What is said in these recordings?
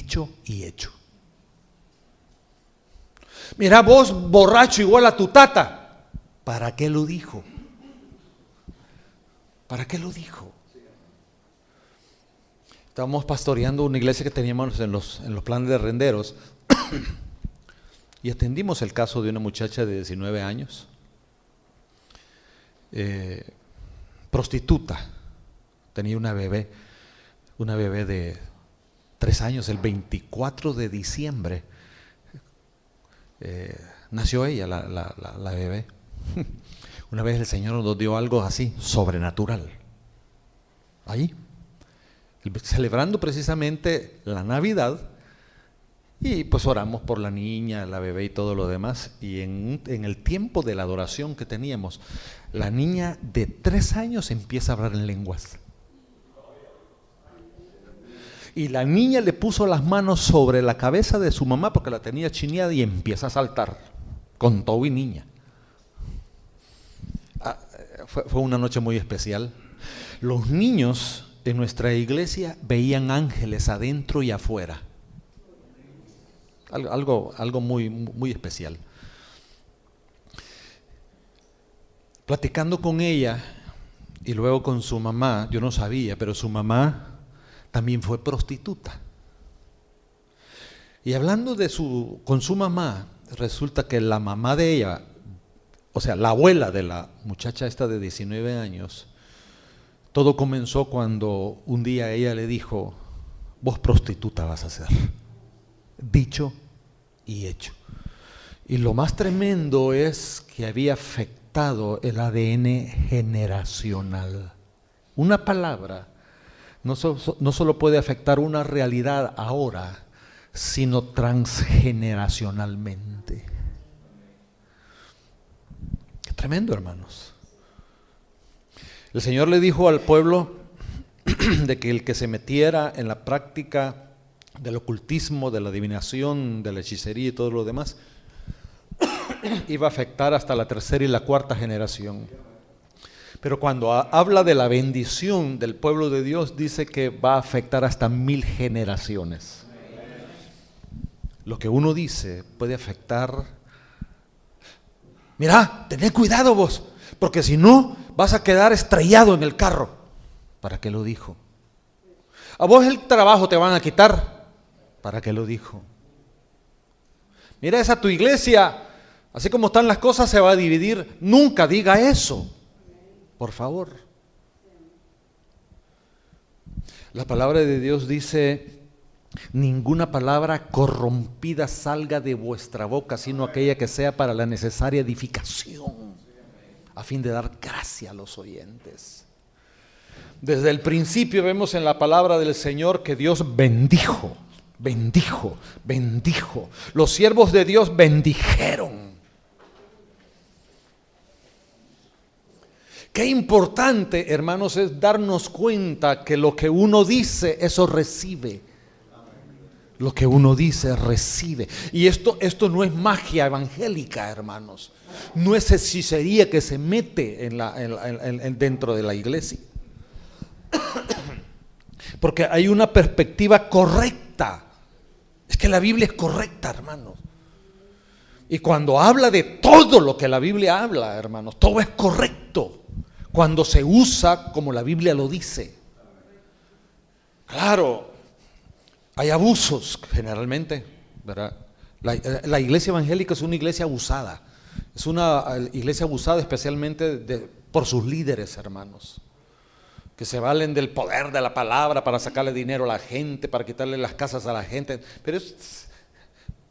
dicho y hecho. Mira vos, borracho igual a tu tata. ¿Para qué lo dijo? ¿Para qué lo dijo? Estábamos pastoreando una iglesia que teníamos en los planes de renderos y atendimos el caso de una muchacha de 19 años, prostituta, tenía una bebé de 3 años. El 24 de diciembre nació ella, la bebé. Una vez el Señor nos dio algo así, sobrenatural, ahí, celebrando precisamente la Navidad, y pues oramos por la niña, la bebé y todo lo demás, y en el tiempo de la adoración que teníamos, la niña de 3 años empieza a hablar en lenguas. Y la niña le puso las manos sobre la cabeza de su mamá porque la tenía chineada y empieza a saltar, con todo y niña. Fue una noche muy especial. Los niños en nuestra iglesia veían ángeles adentro y afuera. Algo muy, muy especial. Platicando con ella y luego con su mamá, yo no sabía, pero su mamá también fue prostituta. Y hablando con su mamá, resulta que la mamá de ella, o sea, la abuela de la muchacha esta de 19 años, todo comenzó cuando un día ella le dijo: vos prostituta vas a ser. Dicho y hecho. Y lo más tremendo es que había afectado el ADN generacional. Una palabra no solo puede afectar una realidad ahora, sino transgeneracionalmente. Qué tremendo, hermanos. El Señor le dijo al pueblo de que el que se metiera en la práctica del ocultismo, de la adivinación, de la hechicería y todo lo demás, iba a afectar hasta la 3ª y la 4ª generación. Pero cuando habla de la bendición del pueblo de Dios, dice que va a afectar hasta 1000 generaciones. Lo que uno dice puede afectar. Mira, tened cuidado vos, porque si no vas a quedar estrellado en el carro. ¿Para qué lo dijo? A vos el trabajo te van a quitar. ¿Para qué lo dijo? Mira, esa tu iglesia, así como están las cosas, se va a dividir. Nunca diga eso, por favor. La palabra de Dios dice: ninguna palabra corrompida salga de vuestra boca, sino aquella que sea para la necesaria edificación, a fin de dar gracia a los oyentes. Desde el principio vemos en la palabra del Señor que Dios bendijo. Los siervos de Dios bendijeron. Qué importante, hermanos, es darnos cuenta que lo que uno dice, eso recibe. Lo que uno dice, recibe. Y esto no es magia evangélica, hermanos. No es hechicería que se mete dentro de la iglesia. Porque hay una perspectiva correcta. Es que la Biblia es correcta, hermanos. Y cuando habla de todo lo que la Biblia habla, hermanos, todo es correcto cuando se usa como la Biblia lo dice. Claro, hay abusos generalmente, ¿verdad? La iglesia evangélica es una iglesia abusada. Es una iglesia abusada especialmente por sus líderes, hermanos, que se valen del poder de la palabra para sacarle dinero a la gente, para quitarle las casas a la gente.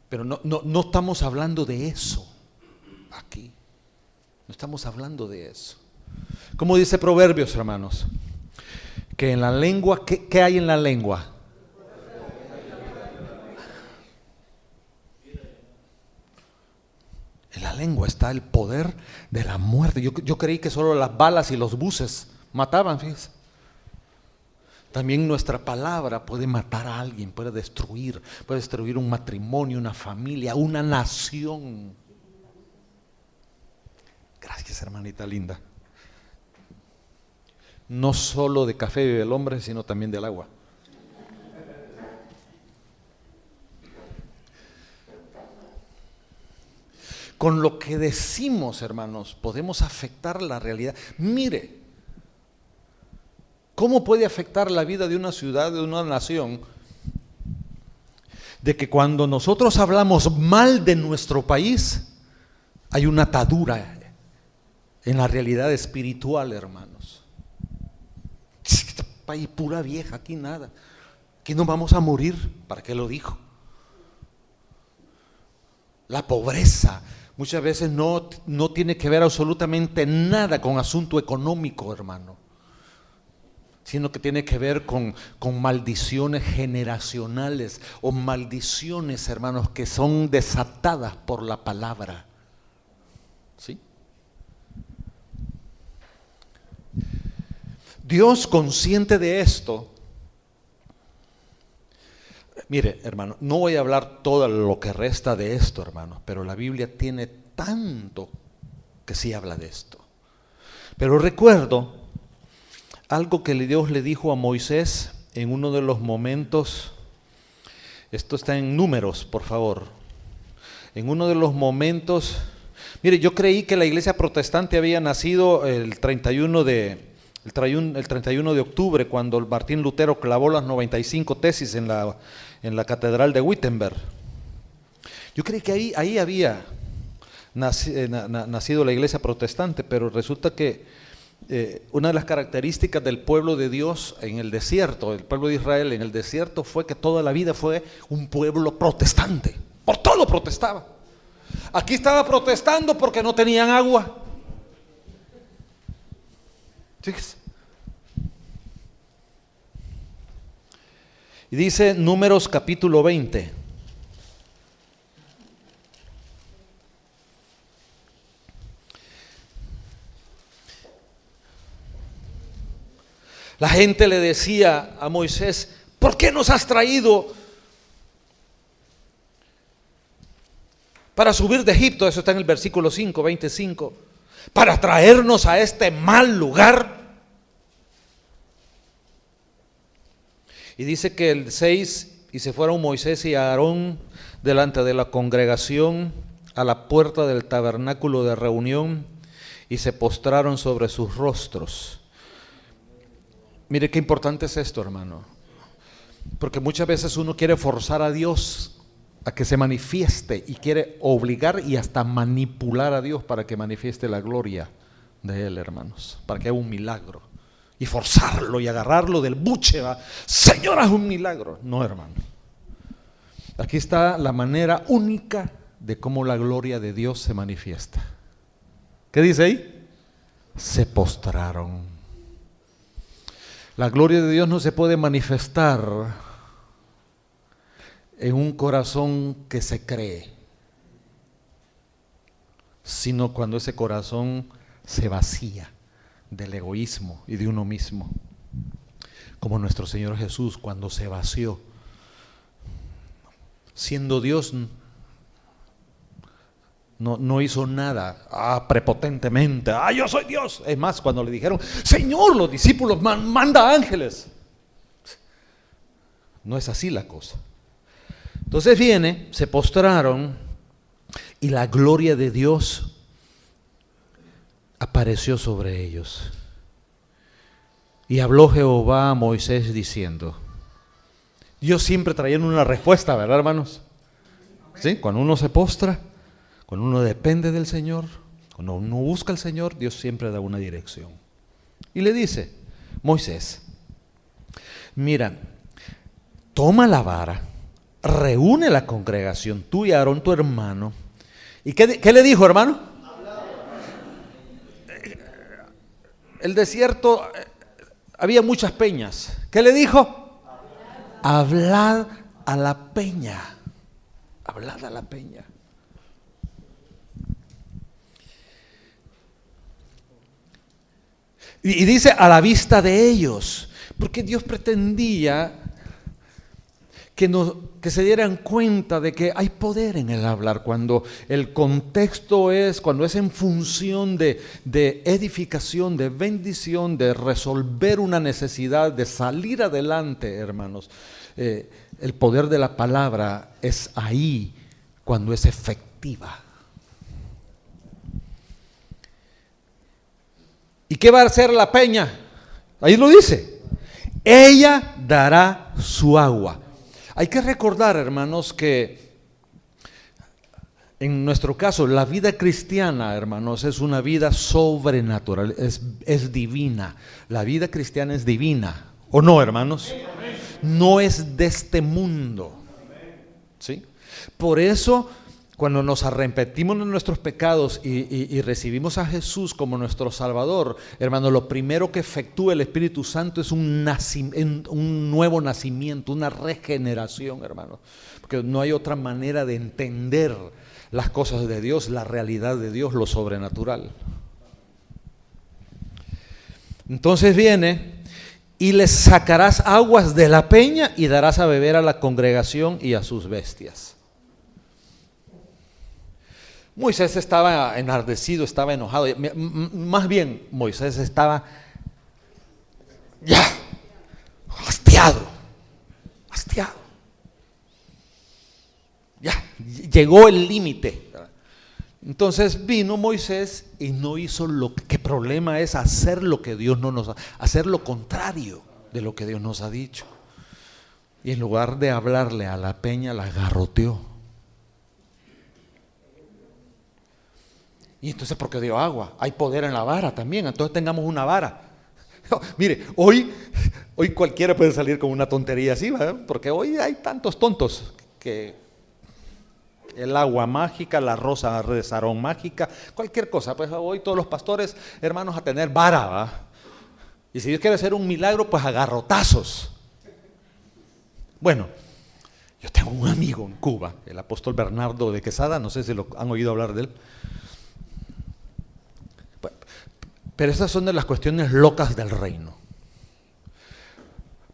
Pero no estamos hablando de eso aquí. No estamos hablando de eso. ¿Cómo dice Proverbios, hermanos? Que en la lengua, ¿qué hay en la lengua? En la lengua está el poder de la muerte. Yo creí que solo las balas y los buses mataban, fíjense. También nuestra palabra puede matar a alguien, puede destruir un matrimonio, una familia, una nación. Gracias, hermanita linda. No solo de café vive el hombre, sino también del agua. Con lo que decimos, hermanos, podemos afectar la realidad. Mire, ¿cómo puede afectar la vida de una ciudad, de una nación? De que cuando nosotros hablamos mal de nuestro país, hay una atadura en la realidad espiritual, hermanos. Este país pura vieja, aquí nada. Aquí nos vamos a morir. ¿Para qué lo dijo? La pobreza muchas veces no tiene que ver absolutamente nada con asunto económico, hermano, sino que tiene que ver con maldiciones generacionales o maldiciones, hermanos, que son desatadas por la palabra. ¿Sí? Dios, consciente de esto, mire, hermano, no voy a hablar todo lo que resta de esto, hermano, pero la Biblia tiene tanto que sí habla de esto. Pero recuerdo algo que Dios le dijo a Moisés en uno de los momentos, esto está en Números, por favor, en uno de los momentos, mire, yo creí que la iglesia protestante había nacido el 31 de octubre, cuando Martín Lutero clavó las 95 tesis en la catedral de Wittenberg. Yo creí que ahí había nacido la iglesia protestante, pero resulta que una de las características del pueblo de Dios en el desierto, el pueblo de Israel en el desierto, fue que toda la vida fue un pueblo protestante. Por todo protestaba. Aquí estaba protestando porque no tenían agua. Fíjese. Y dice Números capítulo 20. La gente le decía a Moisés: ¿por qué nos has traído para subir de Egipto? Eso está en el versículo 5, 25. Para traernos a este mal lugar. Y dice que el 6, y se fueron Moisés y Aarón delante de la congregación a la puerta del tabernáculo de reunión y se postraron sobre sus rostros. Mire qué importante es esto, hermano, porque muchas veces uno quiere forzar a Dios a que se manifieste y quiere obligar y hasta manipular a Dios para que manifieste la gloria de Él, hermanos, para que haga un milagro. Y forzarlo y agarrarlo del buche, ¿va? Señor, haz un milagro. No, hermano. Aquí está la manera única de cómo la gloria de Dios se manifiesta. ¿Qué dice ahí? Se postraron. La gloria de Dios no se puede manifestar en un corazón que se cree, sino cuando ese corazón se vacía del egoísmo y de uno mismo, como nuestro Señor Jesús cuando se vació, siendo Dios, no hizo nada prepotentemente, yo soy Dios. Es más, cuando le dijeron: Señor, los discípulos manda ángeles, no es así la cosa. Entonces viene, se postraron y la gloria de Dios apareció sobre ellos. Y habló Jehová a Moisés diciendo. Dios siempre trayendo una respuesta, ¿verdad, hermanos? ¿Sí? Cuando uno se postra, cuando uno depende del Señor, cuando uno busca al Señor, Dios siempre da una dirección. Y le dice: Moisés, mira, toma la vara, reúne la congregación, tú y Aarón tu hermano. ¿Y qué le dijo, hermano? El desierto, había muchas peñas. ¿Qué le dijo? Hablad a la peña. Hablad a la peña. Y dice: a la vista de ellos, porque Dios pretendía que se dieran cuenta de que hay poder en el hablar, cuando el contexto cuando es en función de edificación, de bendición, de resolver una necesidad, de salir adelante, hermanos. El poder de la palabra es ahí cuando es efectiva. ¿Y qué va a hacer la peña? Ahí lo dice. Ella dará su agua. Hay que recordar, hermanos, que en nuestro caso la vida cristiana, hermanos, es una vida sobrenatural, es divina. La vida cristiana es divina. ¿O no, hermanos? No es de este mundo. ¿Sí? Por eso, cuando nos arrepentimos de nuestros pecados y recibimos a Jesús como nuestro Salvador, hermano, lo primero que efectúa el Espíritu Santo es un nuevo nacimiento, una regeneración, hermano. Porque no hay otra manera de entender las cosas de Dios, la realidad de Dios, lo sobrenatural. Entonces viene: y les sacarás aguas de la peña y darás a beber a la congregación y a sus bestias. Moisés estaba enardecido, estaba enojado. Más bien, Moisés estaba ya hastiado. Ya, llegó el límite. Entonces vino Moisés y no hizo lo que problema es hacer lo que Dios no nos ha, hacer lo contrario de lo que Dios nos ha dicho. Y en lugar de hablarle a la peña, la garroteó. Y entonces, ¿por qué dio agua? Hay poder en la vara también, entonces tengamos una vara. Mire, hoy cualquiera puede salir con una tontería así, ¿verdad? Porque hoy hay tantos tontos que el agua mágica, la rosa de Sarón mágica, cualquier cosa. Pues hoy todos los pastores, hermanos, a tener vara, ¿verdad? Y si Dios quiere hacer un milagro, pues a garrotazos. Bueno, yo tengo un amigo en Cuba, el apóstol Bernardo de Quesada, no sé si lo han oído hablar de él. Pero estas son de las cuestiones locas del reino.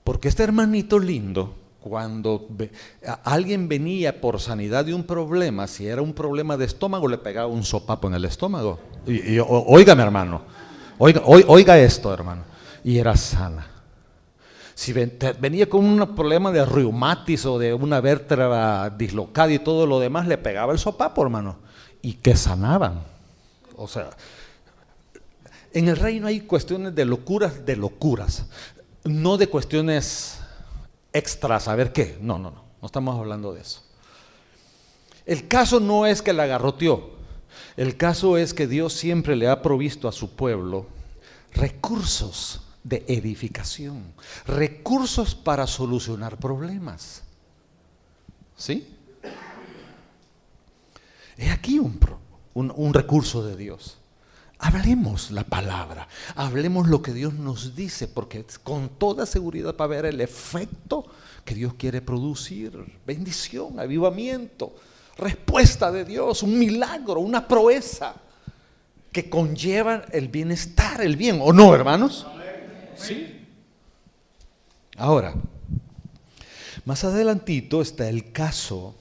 Porque este hermanito lindo, cuando alguien venía por sanidad de un problema, si era un problema de estómago, le pegaba un sopapo en el estómago. Óigame, hermano, oiga esto, hermano. Y era sana. Si venía con un problema de reumatis o de una vértebra dislocada y todo lo demás, le pegaba el sopapo, hermano. Y que sanaban. O sea, en el reino hay cuestiones de locuras, no de cuestiones extras, a ver qué. No estamos hablando de eso. El caso no es que la garroteó, el caso es que Dios siempre le ha provisto a su pueblo recursos de edificación, recursos para solucionar problemas. ¿Sí? Es aquí un recurso de Dios. Hablemos la palabra, hablemos lo que Dios nos dice, porque con toda seguridad va a haber el efecto que Dios quiere producir. Bendición, avivamiento, respuesta de Dios, un milagro, una proeza que conlleva el bienestar, el bien, ¿o no, hermanos? Sí. Ahora, más adelantito está el caso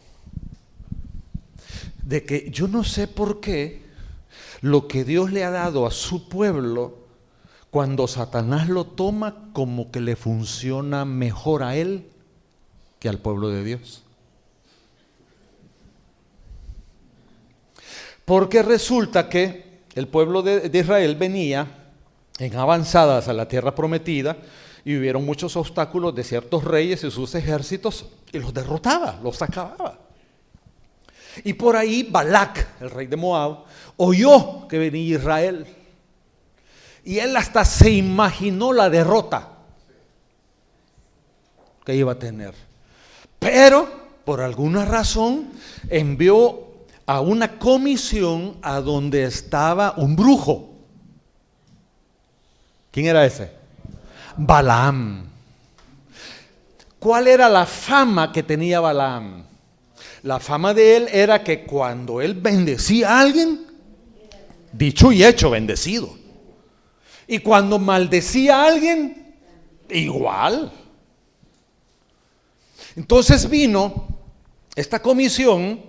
de que yo no sé por qué lo que Dios le ha dado a su pueblo, cuando Satanás lo toma, como que le funciona mejor a él que al pueblo de Dios. Porque resulta que el pueblo de Israel venía en avanzadas a la tierra prometida y hubieron muchos obstáculos de ciertos reyes y sus ejércitos y los derrotaba, los acababa. Y por ahí Balac, el rey de Moab, oyó que venía Israel y él hasta se imaginó la derrota que iba a tener. Pero por alguna razón envió a una comisión a donde estaba un brujo. ¿Quién era ese? Balaam. ¿Cuál era la fama que tenía Balaam? La fama de él era que cuando él bendecía a alguien, dicho y hecho, bendecido. Y cuando maldecía a alguien, igual. Entonces vino esta comisión,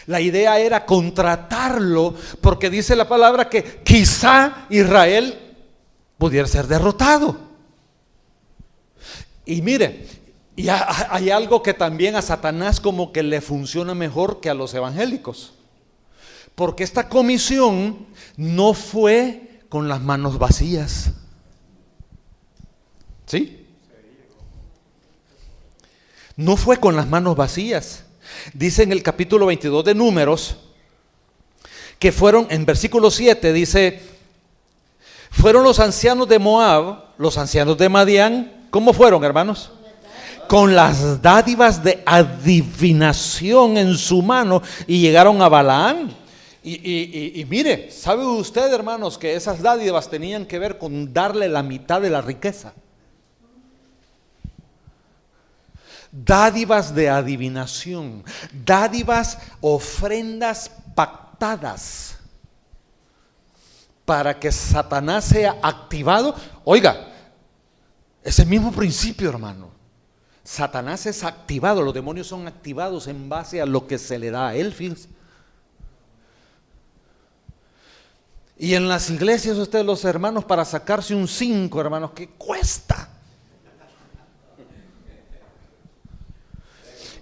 la idea era contratarlo, porque dice la palabra que quizá Israel pudiera ser derrotado. Y mire, y hay algo que también a Satanás como que le funciona mejor que a los evangélicos. Porque esta comisión no fue con las manos vacías. ¿Sí? No fue con las manos vacías. Dice en el capítulo 22 de Números que fueron, en versículo 7 dice, fueron los ancianos de Moab, los ancianos de Madián. ¿Cómo fueron, hermanos? Con las dádivas de adivinación en su mano y llegaron a Balaán. Y mire, ¿sabe usted, hermanos, que esas dádivas tenían que ver con darle la mitad de la riqueza? Dádivas de adivinación, dádivas, ofrendas pactadas para que Satanás sea activado. Oiga, es el mismo principio, hermano. Satanás es activado, los demonios son activados en base a lo que se le da a él, fíjense. Y en las iglesias, ustedes, los hermanos, para sacarse un 5, hermanos, ¿qué cuesta?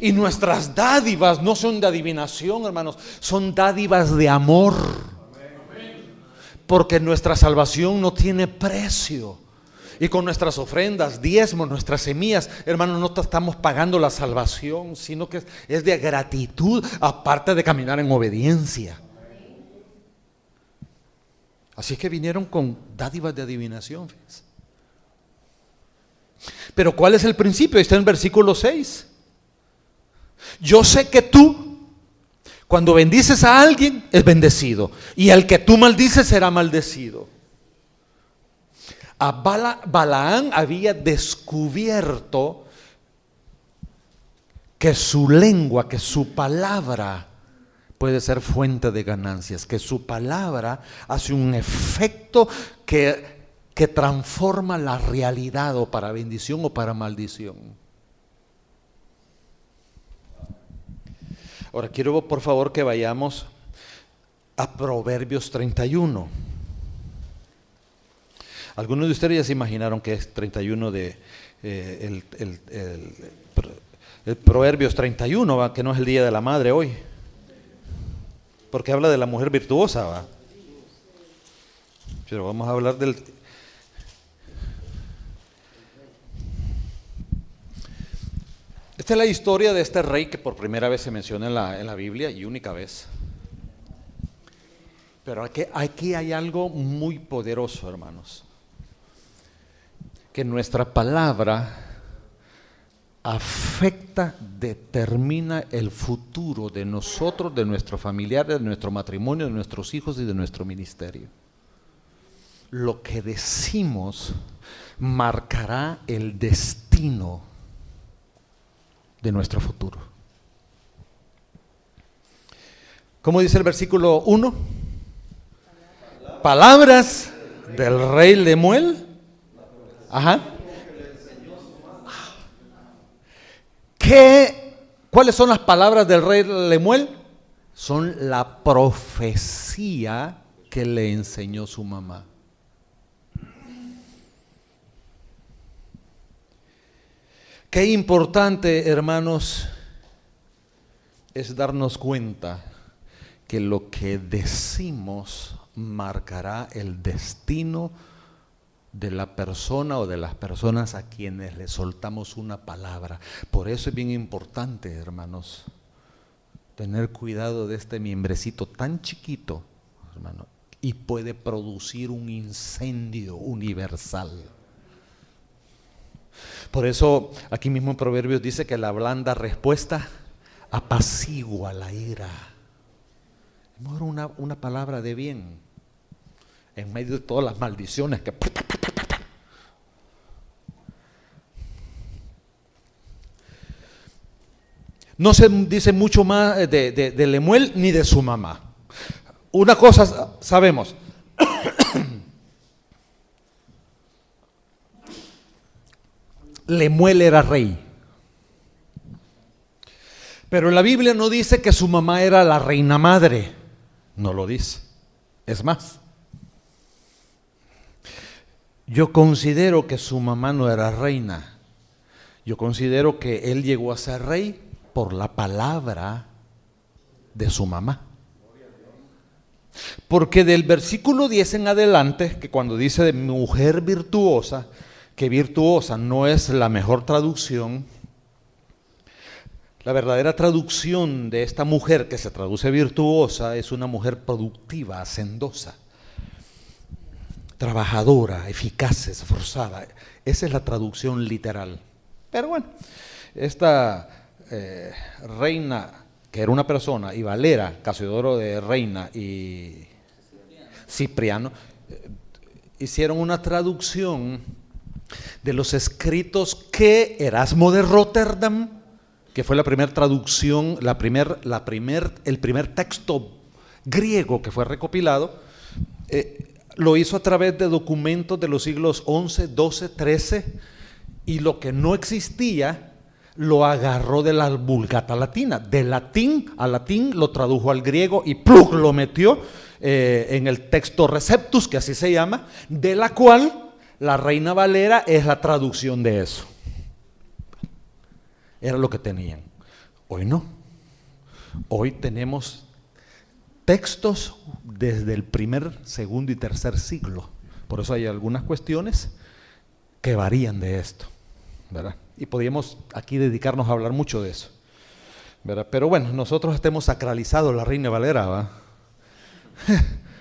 Y nuestras dádivas no son de adivinación, hermanos, son dádivas de amor. Porque nuestra salvación no tiene precio. Y con nuestras ofrendas, diezmos, nuestras semillas, hermanos, no estamos pagando la salvación, sino que es de gratitud, aparte de caminar en obediencia. Así es que vinieron con dádivas de adivinación, fíjense. Pero ¿cuál es el principio? Está en versículo 6. Yo sé que tú, cuando bendices a alguien, es bendecido, y al que tú maldices será maldecido. A Balaán había descubierto que su lengua, que su palabra puede ser fuente de ganancias, que su palabra hace un efecto que transforma la realidad, o para bendición o para maldición. Ahora quiero por favor que vayamos a Proverbios 31. Algunos de ustedes ya se imaginaron que es 31 de el Proverbios 31, ¿va? Que no es el Día de la Madre hoy, porque habla de la mujer virtuosa, ¿va? Pero vamos a hablar del... Esta es la historia de este rey que por primera vez se menciona en la Biblia, y única vez. Pero aquí hay algo muy poderoso, hermanos. Que nuestra palabra afecta, determina el futuro de nosotros, de nuestros familiares, de nuestro matrimonio, de nuestros hijos y de nuestro ministerio. Lo que decimos marcará el destino de nuestro futuro. ¿Cómo dice el versículo 1? Palabras del rey Lemuel. Ajá. ¿Cuáles son las palabras del rey Lemuel? Son la profecía que le enseñó su mamá. Qué importante, hermanos, es darnos cuenta que lo que decimos marcará el destino de la persona o de las personas a quienes le soltamos una palabra. Por eso es bien importante, hermanos, tener cuidado de este miembrecito tan chiquito, hermano, y puede producir un incendio universal. Por eso aquí mismo en Proverbios dice que la blanda respuesta apacigua la ira. Mejor una palabra de bien en medio de todas las maldiciones que... No se dice mucho más de Lemuel ni de su mamá. Una cosa sabemos. Lemuel era rey. Pero en la Biblia no dice que su mamá era la reina madre. No lo dice. Es más, yo considero que su mamá no era reina. Yo considero que él llegó a ser rey por la palabra de su mamá. Porque del versículo 10 en adelante, que cuando dice de mujer virtuosa, que virtuosa no es la mejor traducción, la verdadera traducción de esta mujer que se traduce virtuosa es una mujer productiva, hacendosa, trabajadora, eficaz, esforzada. Esa es la traducción literal. Pero bueno, esta reina, que era una persona, y Valera, Casiodoro de Reina y Cipriano, hicieron una traducción de los escritos que Erasmo de Róterdam, que fue la primera traducción, el primer texto griego que fue recopilado, lo hizo a través de documentos de los siglos XI, XII, XIII, y lo que no existía lo agarró de la Vulgata latina. De latín a latín lo tradujo al griego y ¡plug! Lo metió en el texto Receptus, que así se llama, de la cual la Reina Valera es la traducción de eso. Era lo que tenían. Hoy no. Hoy tenemos textos desde el primer, segundo y tercer siglo. Por eso hay algunas cuestiones que varían de esto, ¿verdad? Y podríamos aquí dedicarnos a hablar mucho de eso, ¿verdad? Pero bueno, nosotros hemos sacralizado la Reina Valera, ¿verdad?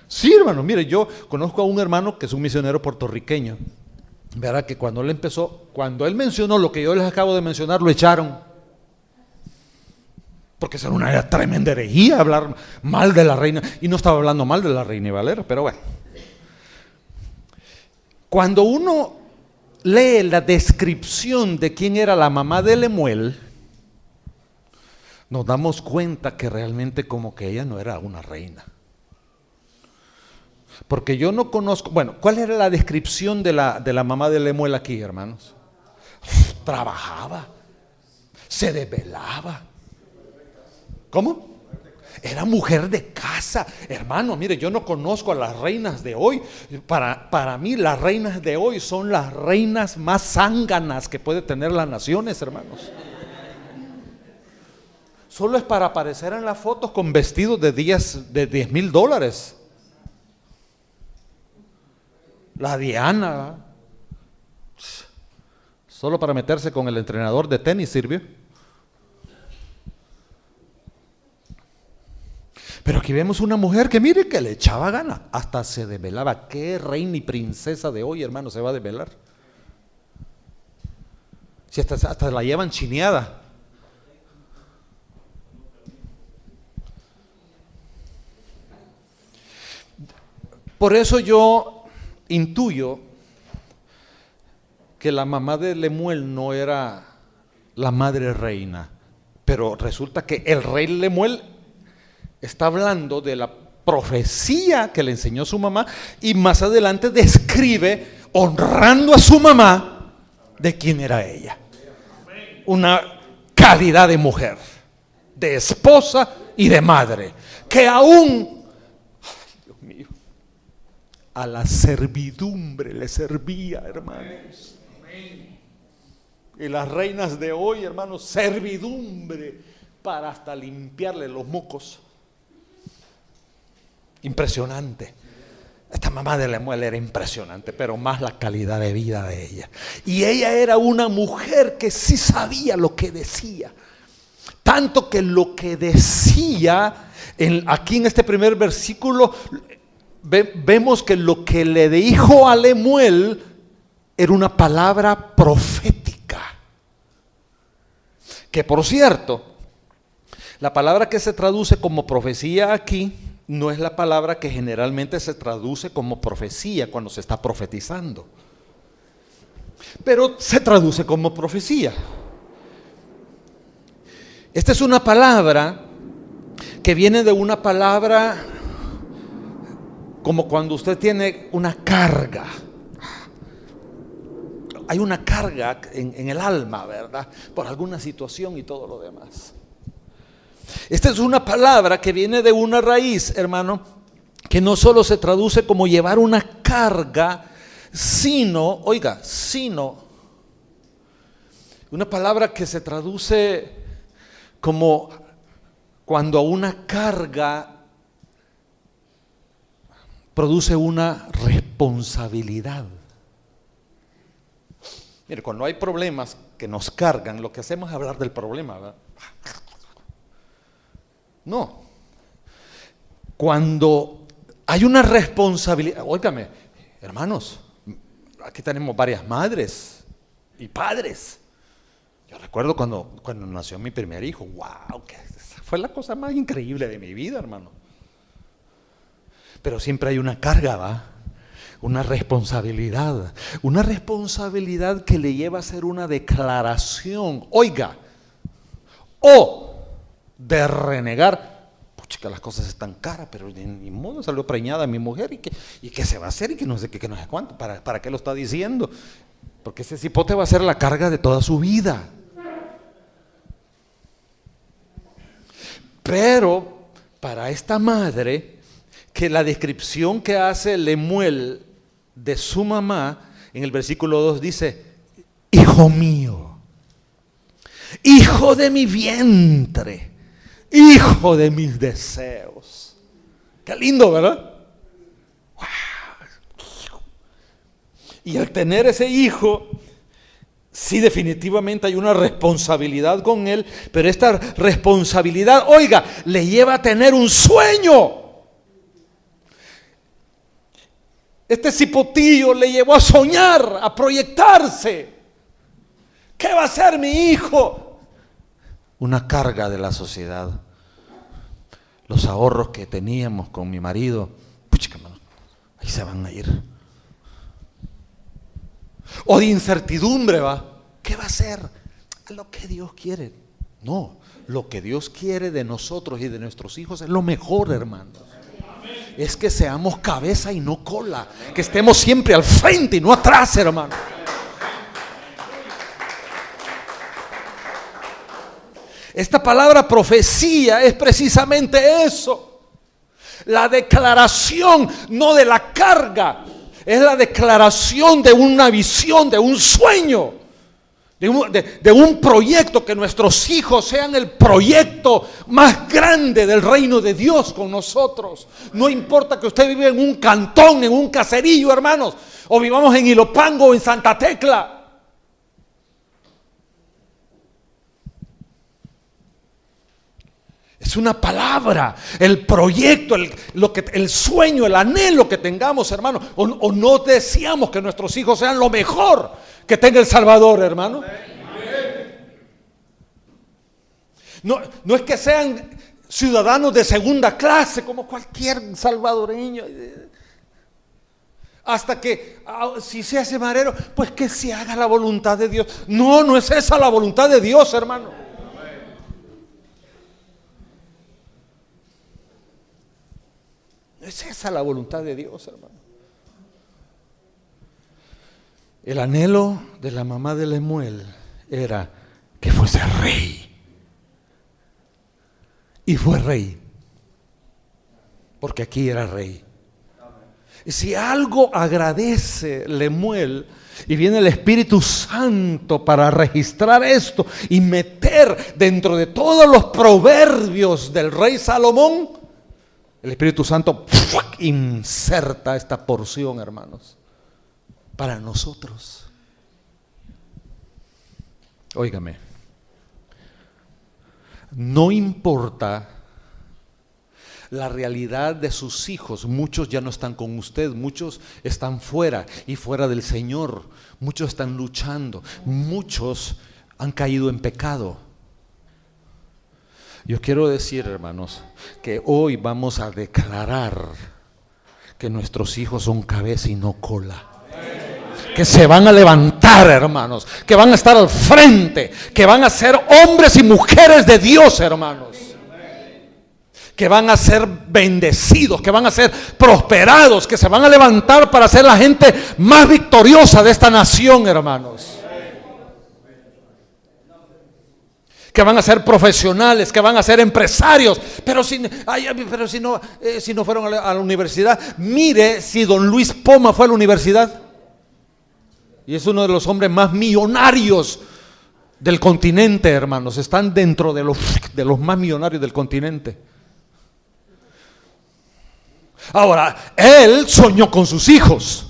Sí, hermano, mire, yo conozco a un hermano que es un misionero puertorriqueño, ¿verdad? Que cuando él mencionó lo que yo les acabo de mencionar, lo echaron. Porque era una tremenda herejía hablar mal de la reina. Y no estaba hablando mal de la Reina Valera, pero bueno. Cuando uno lee la descripción de quién era la mamá de Lemuel, nos damos cuenta que realmente como que ella no era una reina. Porque yo no conozco, bueno, ¿cuál era la descripción de la mamá de Lemuel aquí, hermanos? Trabajaba, se desvelaba. ¿Cómo? Era mujer de casa. Hermano, mire, yo no conozco a las reinas de hoy. Para mí las reinas de hoy son las reinas más zánganas que puede tener las naciones, hermanos. Solo es para aparecer en las fotos con vestidos de $10,000. La Diana, solo para meterse con el entrenador de tenis sirvió. Pero aquí vemos una mujer que mire que le echaba gana, hasta se desvelaba. ¿Qué reina y princesa de hoy, hermano, se va a desvelar? Si hasta la llevan chineada. Por eso yo intuyo que la mamá de Lemuel no era la madre reina, pero resulta que el rey Lemuel está hablando de la profecía que le enseñó su mamá y más adelante describe, honrando a su mamá, de quién era ella. Una calidad de mujer, de esposa y de madre, que aún, Dios mío, a la servidumbre le servía, hermanos. Y las reinas de hoy, hermanos, servidumbre para hasta limpiarle los mocos. Impresionante. Esta mamá de Lemuel era impresionante, pero más la calidad de vida de ella. Y ella era una mujer que sí sabía lo que decía. Tanto que lo que decía, aquí en este primer versículo, vemos que lo que le dijo a Lemuel era una palabra profética. Que por cierto, la palabra que se traduce como profecía aquí no es la palabra que generalmente se traduce como profecía cuando se está profetizando, pero se traduce como profecía. Esta es una palabra que viene de una palabra como cuando usted tiene una carga. Hay una carga en el alma, ¿verdad? Por alguna situación y todo lo demás. Esta es una palabra que viene de una raíz, hermano, que no solo se traduce como llevar una carga, sino una palabra que se traduce como cuando a una carga produce una responsabilidad. Mire, cuando hay problemas que nos cargan, lo que hacemos es hablar del problema, ¿verdad? No. Cuando hay una responsabilidad, óigame, hermanos, aquí tenemos varias madres y padres. Yo recuerdo cuando nació mi primer hijo, wow, que fue la cosa más increíble de mi vida, hermano. Pero siempre hay una carga, ¿va? Una responsabilidad que le lleva a hacer una declaración, oiga, o de renegar. Pucha, las cosas están caras, pero ni modo, salió preñada mi mujer, y qué se va a hacer, y que no sé qué, que no sé cuánto, ¿para qué lo está diciendo? Porque ese cipote va a ser la carga de toda su vida. Pero para esta madre, que la descripción que hace Lemuel de su mamá, en el versículo 2 dice, hijo mío, hijo de mi vientre, hijo de mis deseos. Qué lindo, ¿verdad? Wow. Y al tener ese hijo, sí, definitivamente hay una responsabilidad con él, pero esta responsabilidad, oiga, le lleva a tener un sueño. Este cipotillo le llevó a soñar, a proyectarse. ¿Qué va a ser mi hijo? Una carga de la sociedad. Los ahorros que teníamos con mi marido, pucha, ahí se van a ir. O de incertidumbre, ¿va? ¿Qué va a hacer? Lo que Dios quiere. No, lo que Dios quiere de nosotros y de nuestros hijos es lo mejor, hermanos. Es que seamos cabeza y no cola, que estemos siempre al frente y no atrás, hermano. Esta palabra profecía es precisamente eso. La declaración, no de la carga, es la declaración de una visión, de un sueño, de un proyecto, que nuestros hijos sean el proyecto más grande del reino de Dios con nosotros. No importa que usted viva en un cantón, en un caserillo, hermanos, o vivamos en Ilopango o en Santa Tecla. Es una palabra, el proyecto, el sueño, el anhelo que tengamos, hermano. O no deseamos que nuestros hijos sean lo mejor que tenga el Salvador, hermano. No es que sean ciudadanos de segunda clase como cualquier salvadoreño. Hasta que, si se hace marero, pues que se haga la voluntad de Dios. No es esa la voluntad de Dios, hermano. No es esa la voluntad de Dios, hermano. El anhelo de la mamá de Lemuel era que fuese rey. Y fue rey. Porque aquí era rey. Y si algo agradece Lemuel, y viene el Espíritu Santo para registrar esto y meter dentro de todos los proverbios del rey Salomón, el Espíritu Santo inserta esta porción, hermanos, para nosotros. Óigame, no importa la realidad de sus hijos, muchos ya no están con usted, muchos están fuera y fuera del Señor, muchos están luchando, muchos han caído en pecado. Yo quiero decir, hermanos, que hoy vamos a declarar que nuestros hijos son cabeza y no cola. Que se van a levantar, hermanos, que van a estar al frente, que van a ser hombres y mujeres de Dios, hermanos. Que van a ser bendecidos, que van a ser prosperados, que se van a levantar para ser la gente más victoriosa de esta nación, hermanos. Que van a ser profesionales, que van a ser empresarios, pero si no fueron a la universidad. Mire si don Luis Poma fue a la universidad y es uno de los hombres más millonarios del continente, hermanos. Están dentro de los más millonarios del continente. Ahora, él soñó con sus hijos.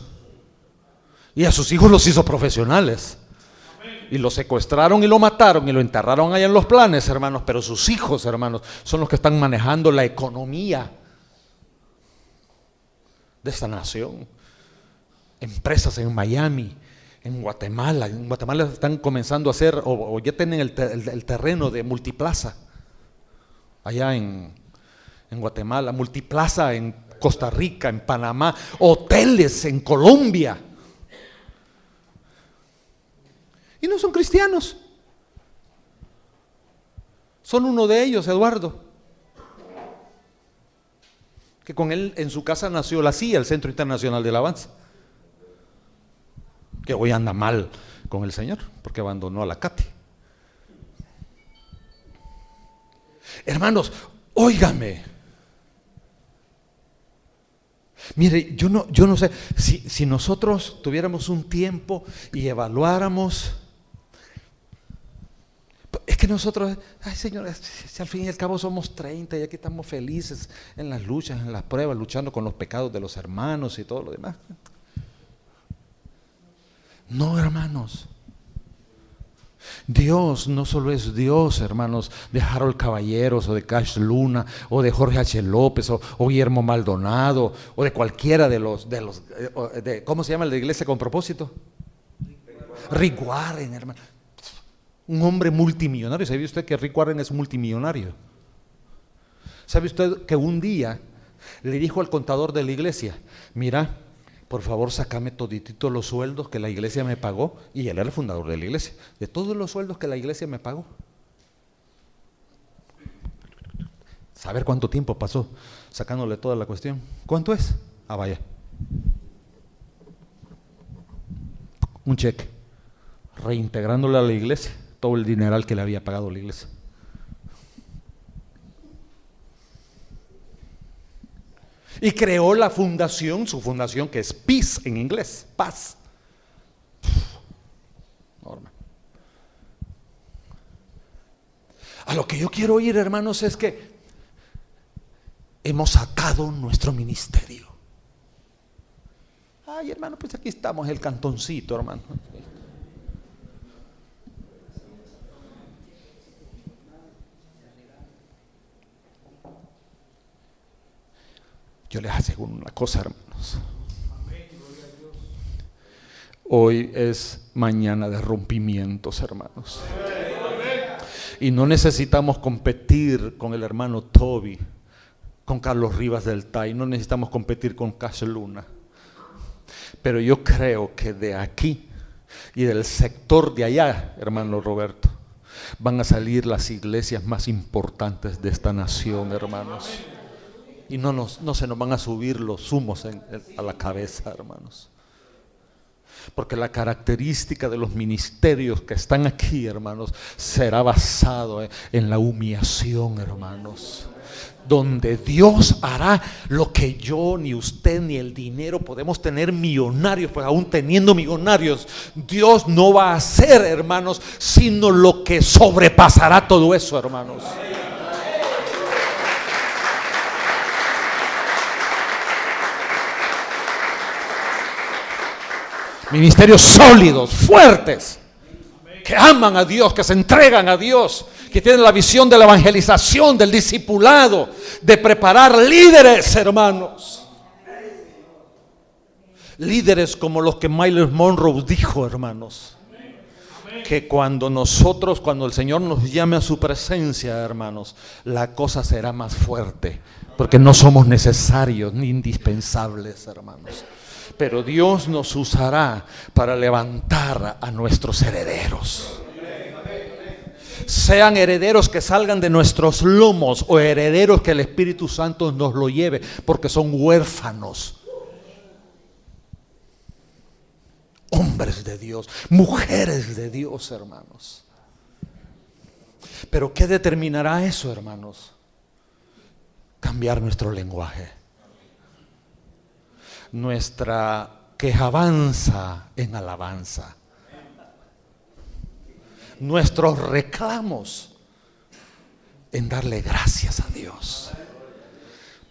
Y a sus hijos los hizo profesionales. Y lo secuestraron y lo mataron y lo enterraron allá en los planes, hermanos. Pero sus hijos, hermanos, son los que están manejando la economía de esta nación. Empresas en Miami, en Guatemala. En Guatemala están comenzando a hacer, o ya tienen el terreno de Multiplaza. Allá en Guatemala, Multiplaza en Costa Rica, en Panamá, hoteles en Colombia. Y no son cristianos. Son uno de ellos, Eduardo, que con él en su casa nació la CIA, el Centro Internacional de Alabanza, que hoy anda mal con el Señor porque abandonó a la Cati. Hermanos, óigame. Mire, yo no sé si nosotros tuviéramos un tiempo y evaluáramos. Es que nosotros, ay Señor, si al fin y al cabo somos 30 y aquí estamos felices en las luchas, en las pruebas, luchando con los pecados de los hermanos y todo lo demás. No, hermanos. Dios no solo es Dios, hermanos, de Harold Caballeros o de Cash Luna o de Jorge H. López o Guillermo Maldonado o de cualquiera de los ¿cómo se llama el de Iglesia con Propósito? Rick Warren, hermano. Un hombre multimillonario. ¿Sabe usted que Rick Warren es multimillonario? ¿Sabe usted que un día le dijo al contador de la iglesia: mira, por favor, sácame toditito los sueldos que la iglesia me pagó? Y él era el fundador de la iglesia. De todos los sueldos que la iglesia me pagó. ¿Saber cuánto tiempo pasó sacándole toda la cuestión? ¿Cuánto es? Ah, vaya. Un cheque. Reintegrándole a la iglesia todo el dineral que le había pagado la iglesia. Y creó la fundación, su fundación, que es Peace en inglés, paz. Norma. A lo que yo quiero oír, hermanos, es que hemos sacado nuestro ministerio. Ay, hermano, pues aquí estamos, el cantoncito, hermano. Yo les aseguro una cosa, hermanos. Hoy es mañana de rompimientos, hermanos. Y no necesitamos competir con el hermano Toby, con Carlos Rivas del TAI, no necesitamos competir con Cash Luna. Pero yo creo que de aquí y del sector de allá, hermano Roberto, van a salir las iglesias más importantes de esta nación, hermanos. Y no se nos van a subir los humos a la cabeza, hermanos. Porque la característica de los ministerios que están aquí, hermanos, será basado en la humillación, hermanos. Donde Dios hará lo que yo, ni usted, ni el dinero podemos tener millonarios. Pues aún teniendo millonarios, Dios no va a hacer, hermanos, sino lo que sobrepasará todo eso, hermanos. Ministerios sólidos, fuertes, que aman a Dios, que se entregan a Dios, que tienen la visión de la evangelización, del discipulado, de preparar líderes, hermanos. Líderes como los que Myles Monroe dijo, hermanos, que cuando el Señor nos llame a su presencia, hermanos, la cosa será más fuerte, porque no somos necesarios ni indispensables, hermanos. Pero Dios nos usará para levantar a nuestros herederos. Sean herederos que salgan de nuestros lomos o herederos que el Espíritu Santo nos lo lleve, porque son huérfanos. Hombres de Dios, mujeres de Dios, hermanos. Pero ¿qué determinará eso, hermanos? Cambiar nuestro lenguaje. Nuestra quejabanza en alabanza. Nuestros reclamos en darle gracias a Dios.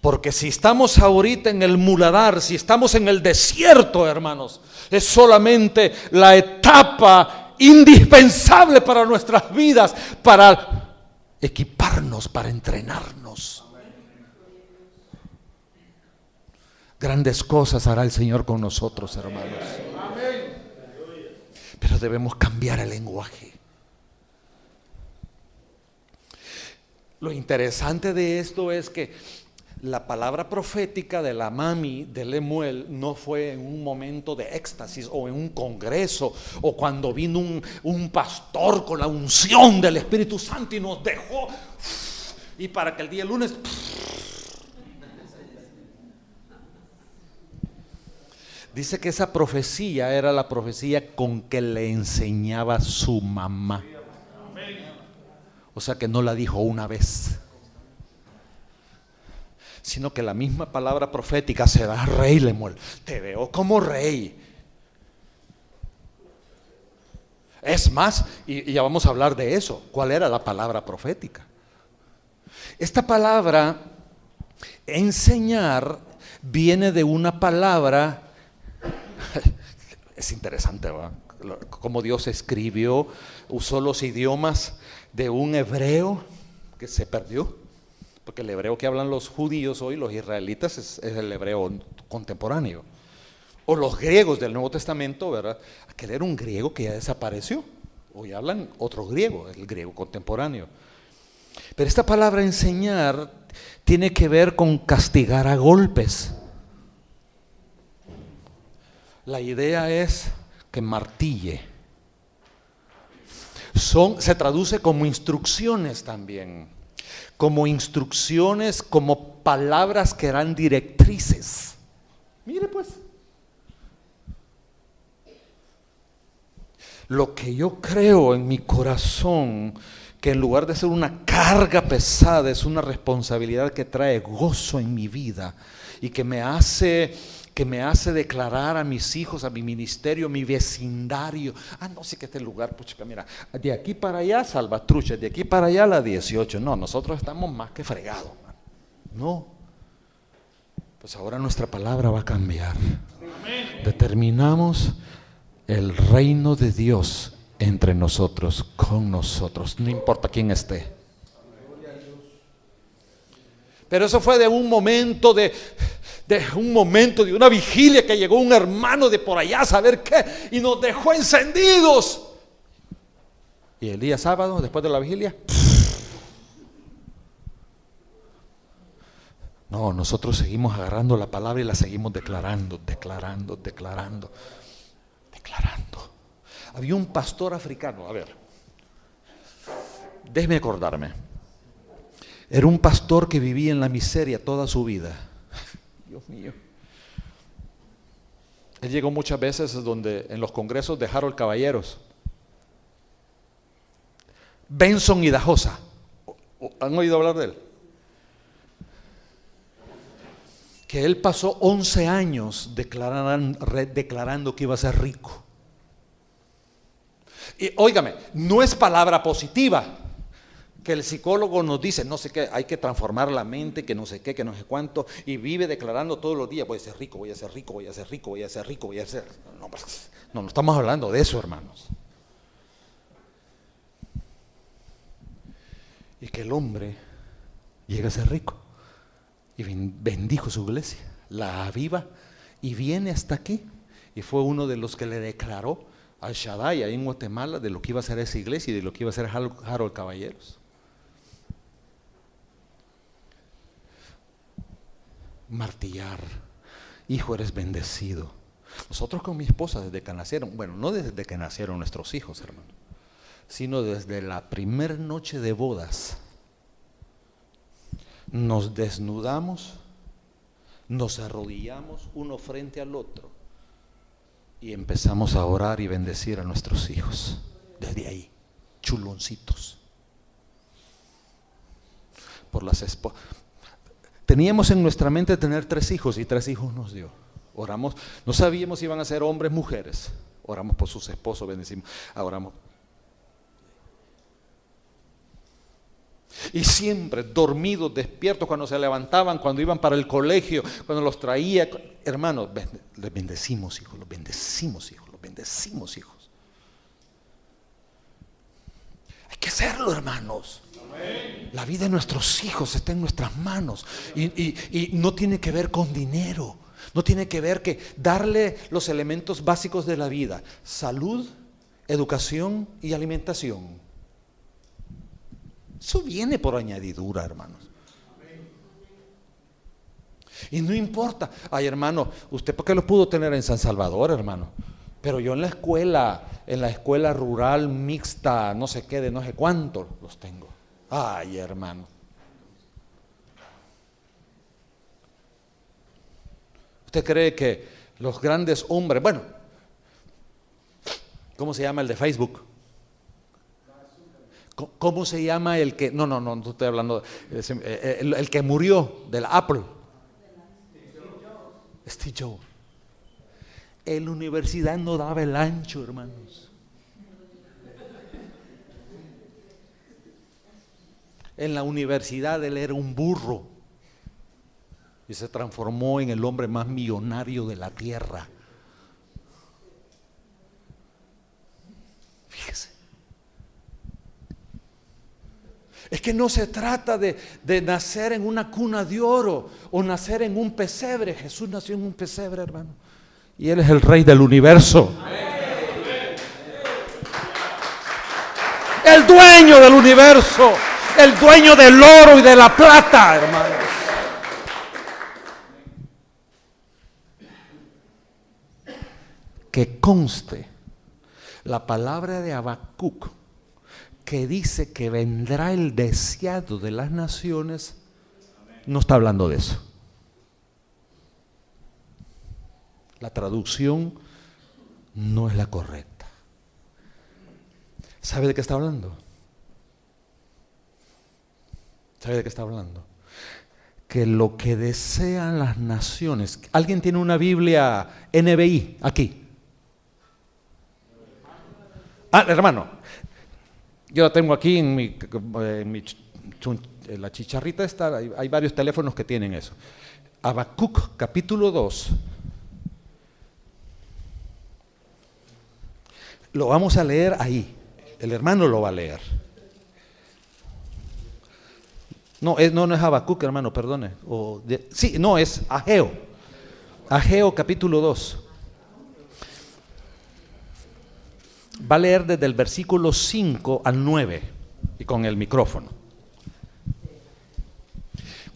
Porque si estamos ahorita en el muladar, si estamos en el desierto, hermanos, es solamente la etapa indispensable para nuestras vidas, para equiparnos, para entrenarnos. Grandes cosas hará el Señor con nosotros, hermanos. Pero debemos cambiar el lenguaje. Lo interesante de esto es que la palabra profética de la mami de Lemuel no fue en un momento de éxtasis o en un congreso o cuando vino un pastor con la unción del Espíritu Santo y nos dejó, y para que el día lunes dice que esa profecía era la profecía con que le enseñaba su mamá. O sea que no la dijo una vez, sino que la misma palabra profética se da: rey Lemuel, te veo como rey. Es más, y ya vamos a hablar de eso. ¿Cuál era la palabra profética? Esta palabra enseñar viene de una palabra, es interesante, ¿verdad? Cómo Dios escribió, usó los idiomas de un hebreo que se perdió. Porque el hebreo que hablan los judíos hoy, los israelitas, es el hebreo contemporáneo. O los griegos del Nuevo Testamento, ¿verdad? Aquel era un griego que ya desapareció. Hoy hablan otro griego, el griego contemporáneo. Pero esta palabra enseñar tiene que ver con castigar a golpes. La idea es que martille. Se traduce como instrucciones también. Como instrucciones, como palabras que eran directrices. Mire pues, lo que yo creo en mi corazón, que en lugar de ser una carga pesada, es una responsabilidad que trae gozo en mi vida y que me hace declarar a mis hijos, a mi ministerio, a mi vecindario. No sé que este lugar, pucha, mira, de aquí para allá Salvatrucha, de aquí para allá la 18. No, nosotros estamos más que fregados. No. Pues ahora nuestra palabra va a cambiar. Determinamos el reino de Dios entre nosotros, con nosotros, no importa quién esté. Pero eso fue de una vigilia que llegó un hermano de por allá a saber qué y nos dejó encendidos. Y el día sábado, después de la vigilia, no, nosotros seguimos agarrando la palabra y la seguimos declarando. Había un pastor africano, a ver, déjeme acordarme. Era un pastor que vivía en la miseria toda su vida. Dios mío. Él llegó muchas veces en los congresos de Harold Caballeros, Benson y Dajosa. ¿Han oído hablar de él? Que él pasó 11 años declarando que iba a ser rico. Y óigame, no es palabra positiva. Que el psicólogo nos dice, no sé qué, hay que transformar la mente, que no sé qué, que no sé cuánto, y vive declarando todos los días: voy a ser rico, voy a ser rico, voy a ser rico, voy a ser rico, voy a ser. No estamos hablando de eso, hermanos. Y que el hombre llega a ser rico y bendijo su iglesia, la aviva, y viene hasta aquí. Y fue uno de los que le declaró al Shaddai ahí en Guatemala de lo que iba a ser esa iglesia y de lo que iba a ser Harold Caballeros. Martillar: hijo, eres bendecido. Nosotros con mi esposa, desde que nacieron, bueno, no desde que nacieron nuestros hijos, hermano, sino desde la primera noche de bodas, nos desnudamos, nos arrodillamos uno frente al otro y empezamos a orar y bendecir a nuestros hijos. Desde ahí, chuloncitos. Por las esposas. Teníamos en nuestra mente tener 3 hijos y 3 hijos nos dio. Oramos, no sabíamos si iban a ser hombres, mujeres. Oramos por sus esposos, bendecimos. Oramos. Y siempre dormidos, despiertos, cuando se levantaban, cuando iban para el colegio, cuando los traía. Hermanos, les bendecimos, hijos, los bendecimos, hijos, los bendecimos, hijos. Hay que hacerlo, hermanos. La vida de nuestros hijos está en nuestras manos. Y no tiene que ver con dinero. No tiene que ver que darle los elementos básicos de la vida: salud, educación y alimentación. Eso viene por añadidura, hermanos. Y no importa. Ay, hermano, ¿usted por qué lo pudo tener en San Salvador, hermano? Pero yo en la escuela rural mixta, no sé qué, de no sé cuánto, los tengo. Ay, hermano. ¿Usted cree que los grandes hombres, bueno, ¿cómo se llama el de Facebook? ¿Cómo se llama el que, no estoy hablando, el que murió del Apple? Steve Jobs. En la universidad no daba el ancho, hermanos. En la universidad él era un burro y se transformó en el hombre más millonario de la tierra. Fíjese. Es que no se trata de nacer en una cuna de oro o nacer en un pesebre. Jesús nació en un pesebre, hermano, y Él es el Rey del universo. El dueño del universo, el dueño del oro y de la plata, hermanos. Que conste la palabra de Habacuc, que dice que vendrá el deseado de las naciones, no está hablando de eso. La traducción no es la correcta. ¿Sabe de qué está hablando? ¿Sabe de qué está hablando? Que lo que desean las naciones. ¿Alguien tiene una Biblia NBI aquí? Hermano, yo la tengo aquí en la chicharrita esta. Hay varios teléfonos que tienen eso. Habacuc capítulo 2. Lo vamos a leer ahí. El hermano lo va a leer. No es Habacuc, hermano, perdone. Es Ageo. Ageo capítulo 2. Va a leer desde el versículo 5 al 9 y con el micrófono.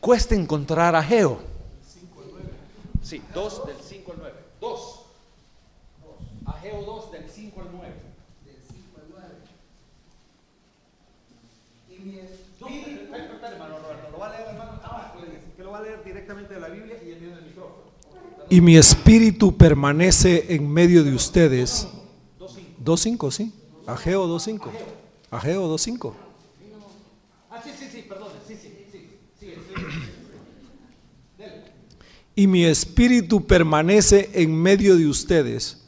Cuesta encontrar Ageo. Sí, 2 del 5 al 9. 2. Ageo 2 del 5 al 9. Del 5 al 9. Y mi espíritu. Espera, hermano Roberto, lo va a leer, hermano. Que lo va a leer directamente de la Biblia y en medio del micrófono. Y mi espíritu permanece en medio de ustedes. 2.5, sí. Ageo 2.5. Ageo 2.5. Sí, perdón. Sí. Y mi espíritu permanece en medio de ustedes,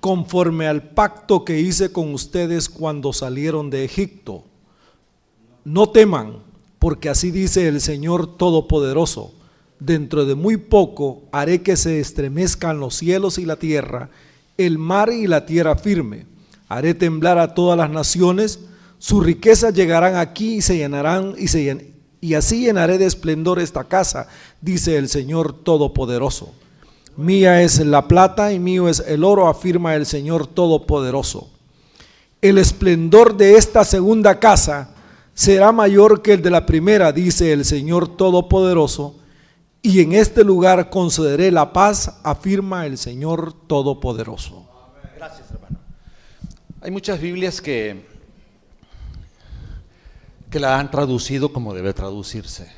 conforme al pacto que hice con ustedes cuando salieron de Egipto. No teman, porque así dice el Señor Todopoderoso: dentro de muy poco haré que se estremezcan los cielos y la tierra, el mar y la tierra firme. Haré temblar a todas las naciones, sus riquezas llegarán aquí y se llenarán, y así llenaré de esplendor esta casa, dice el Señor Todopoderoso. Mía es la plata y mío es el oro, afirma el Señor Todopoderoso. El esplendor de esta segunda casa será mayor que el de la primera, dice el Señor Todopoderoso, y en este lugar concederé la paz, afirma el Señor Todopoderoso. Gracias, hermano. Hay muchas Biblias que la han traducido como debe traducirse.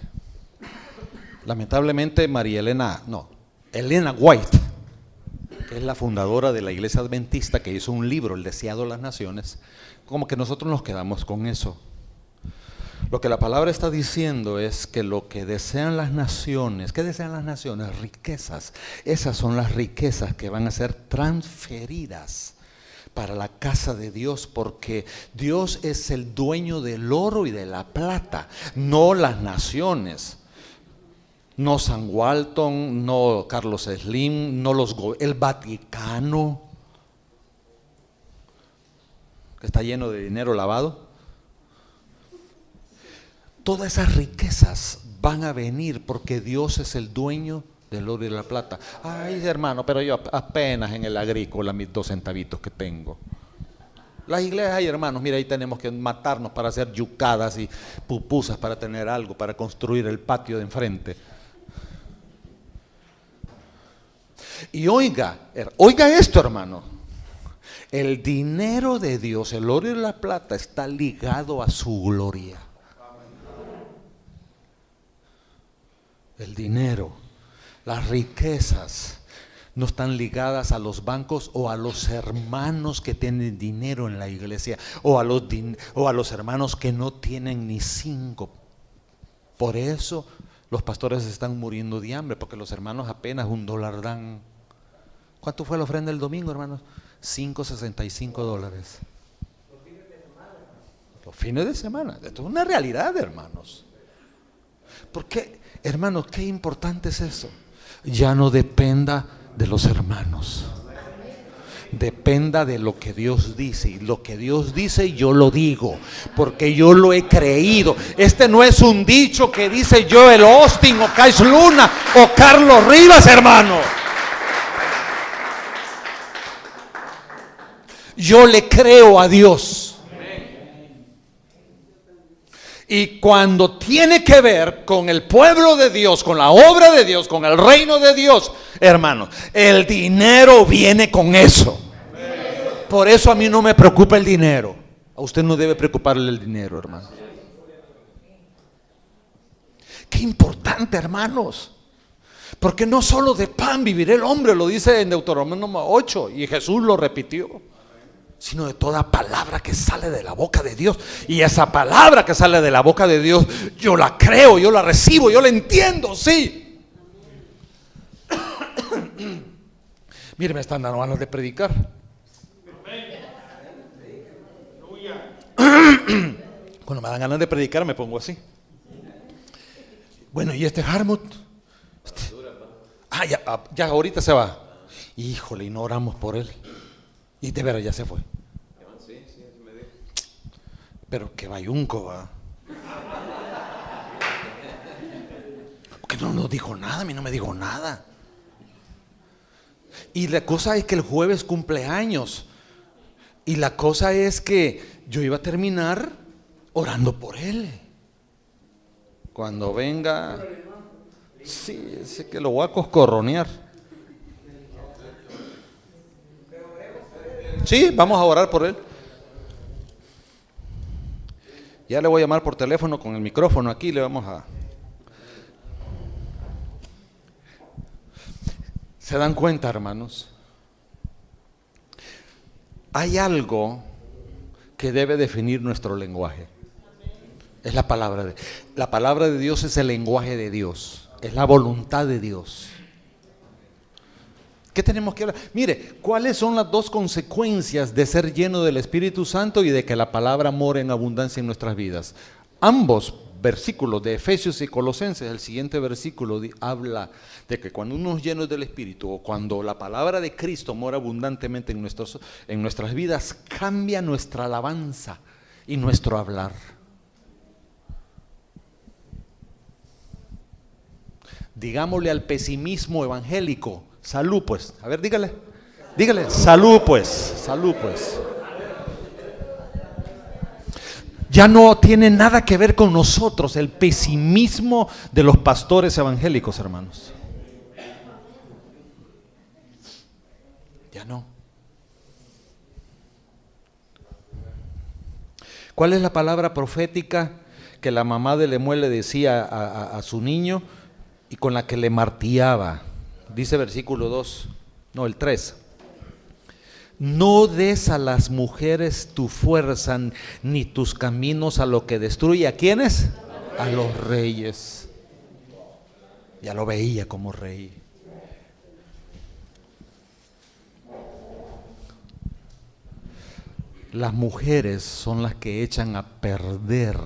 Lamentablemente Elena White, que es la fundadora de la Iglesia Adventista, que hizo un libro, El deseado de las naciones, como que nosotros nos quedamos con eso. Lo que la palabra está diciendo es que lo que desean las naciones, ¿qué desean las naciones? Riquezas. Esas son las riquezas que van a ser transferidas para la casa de Dios, porque Dios es el dueño del oro y de la plata, no las naciones, no San Walton, no Carlos Slim, no el Vaticano, que está lleno de dinero lavado. Todas esas riquezas van a venir porque Dios es el dueño del oro y de la plata. Ay, hermano, pero yo apenas en el agrícola mis 2 centavitos que tengo. Las iglesias, ay hermanos, mira, ahí tenemos que matarnos para hacer yucadas y pupusas para tener algo, para construir el patio de enfrente. Y oiga esto, hermano. El dinero de Dios, el oro y la plata, está ligado a su gloria. El dinero, las riquezas no están ligadas a los bancos o a los hermanos que tienen dinero en la iglesia o a los hermanos que no tienen ni 5. Por eso los pastores están muriendo de hambre, porque los hermanos apenas $1 dan. ¿Cuánto fue la ofrenda el domingo, hermanos? $5.65. Los fines de semana. Esto es una realidad, hermanos. Porque, hermanos, qué importante es eso. Ya no dependa de los hermanos, dependa de lo que Dios dice. Y lo que Dios dice yo lo digo, porque yo lo he creído. Este no es un dicho que dice Joel Austin o Kais Luna o Carlos Rivas, hermano. Yo le creo a Dios. Y cuando tiene que ver con el pueblo de Dios, con la obra de Dios, con el reino de Dios, hermano, el dinero viene con eso. Por eso a mí no me preocupa el dinero. A usted no debe preocuparle el dinero, hermano. Qué importante, hermanos. Porque no solo de pan vivirá el hombre, lo dice en Deuteronomio 8, y Jesús lo repitió, sino de toda palabra que sale de la boca de Dios. Y esa palabra que sale de la boca de Dios, yo la creo, yo la recibo, yo la entiendo, sí. Mire, me están dando ganas de predicar. Cuando me dan ganas de predicar me pongo así. Bueno, y este Harmut, ya ahorita se va. Híjole, y no oramos por él. Y de veras ya se fue. Pero que bayunco, va. Porque no nos dijo nada, a mí no me dijo nada. Y la cosa es que el jueves cumpleaños. Y la cosa es que yo iba a terminar orando por él. Cuando venga, sí, sé que lo voy a coscorronear. Sí, vamos a orar por él. Ya le voy a llamar por teléfono con el micrófono aquí, le vamos a... ¿Se dan cuenta, hermanos? Hay algo que debe definir nuestro lenguaje. Es la palabra de Dios, es el lenguaje de Dios, es la voluntad de Dios. ¿Qué tenemos que hablar? Mire, ¿cuáles son las 2 consecuencias de ser lleno del Espíritu Santo y de que la palabra more en abundancia en nuestras vidas? Ambos versículos de Efesios y Colosenses, el siguiente versículo habla de que cuando uno es lleno del Espíritu, o cuando la palabra de Cristo mora abundantemente en nuestras vidas, cambia nuestra alabanza y nuestro hablar. Digámosle al pesimismo evangélico: salud pues. A ver, dígale, salud pues. Ya no tiene nada que ver con nosotros el pesimismo de los pastores evangélicos, hermanos. Ya no. ¿Cuál es la palabra profética que la mamá de Lemuel le decía a su niño y con la que le martillaba? Dice versículo 2, no, el 3. No des a las mujeres tu fuerza, ni tus caminos a lo que destruye. ¿A quiénes? A los reyes. Ya lo veía como rey. las mujeres son las que echan a perder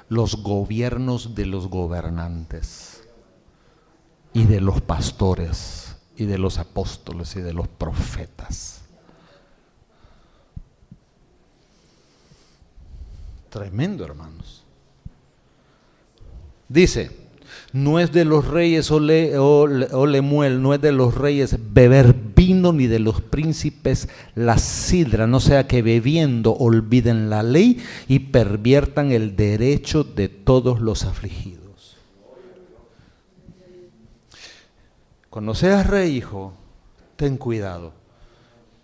los gobiernos de los gobernantes y de los pastores y de los apóstoles y de los profetas. Tremendo, hermanos. Dice, no es de los reyes, Lemuel, no es de los reyes beber vino, ni de los príncipes la sidra, no sea que bebiendo olviden la ley y perviertan el derecho de todos los afligidos. Cuando seas rey, hijo, ten cuidado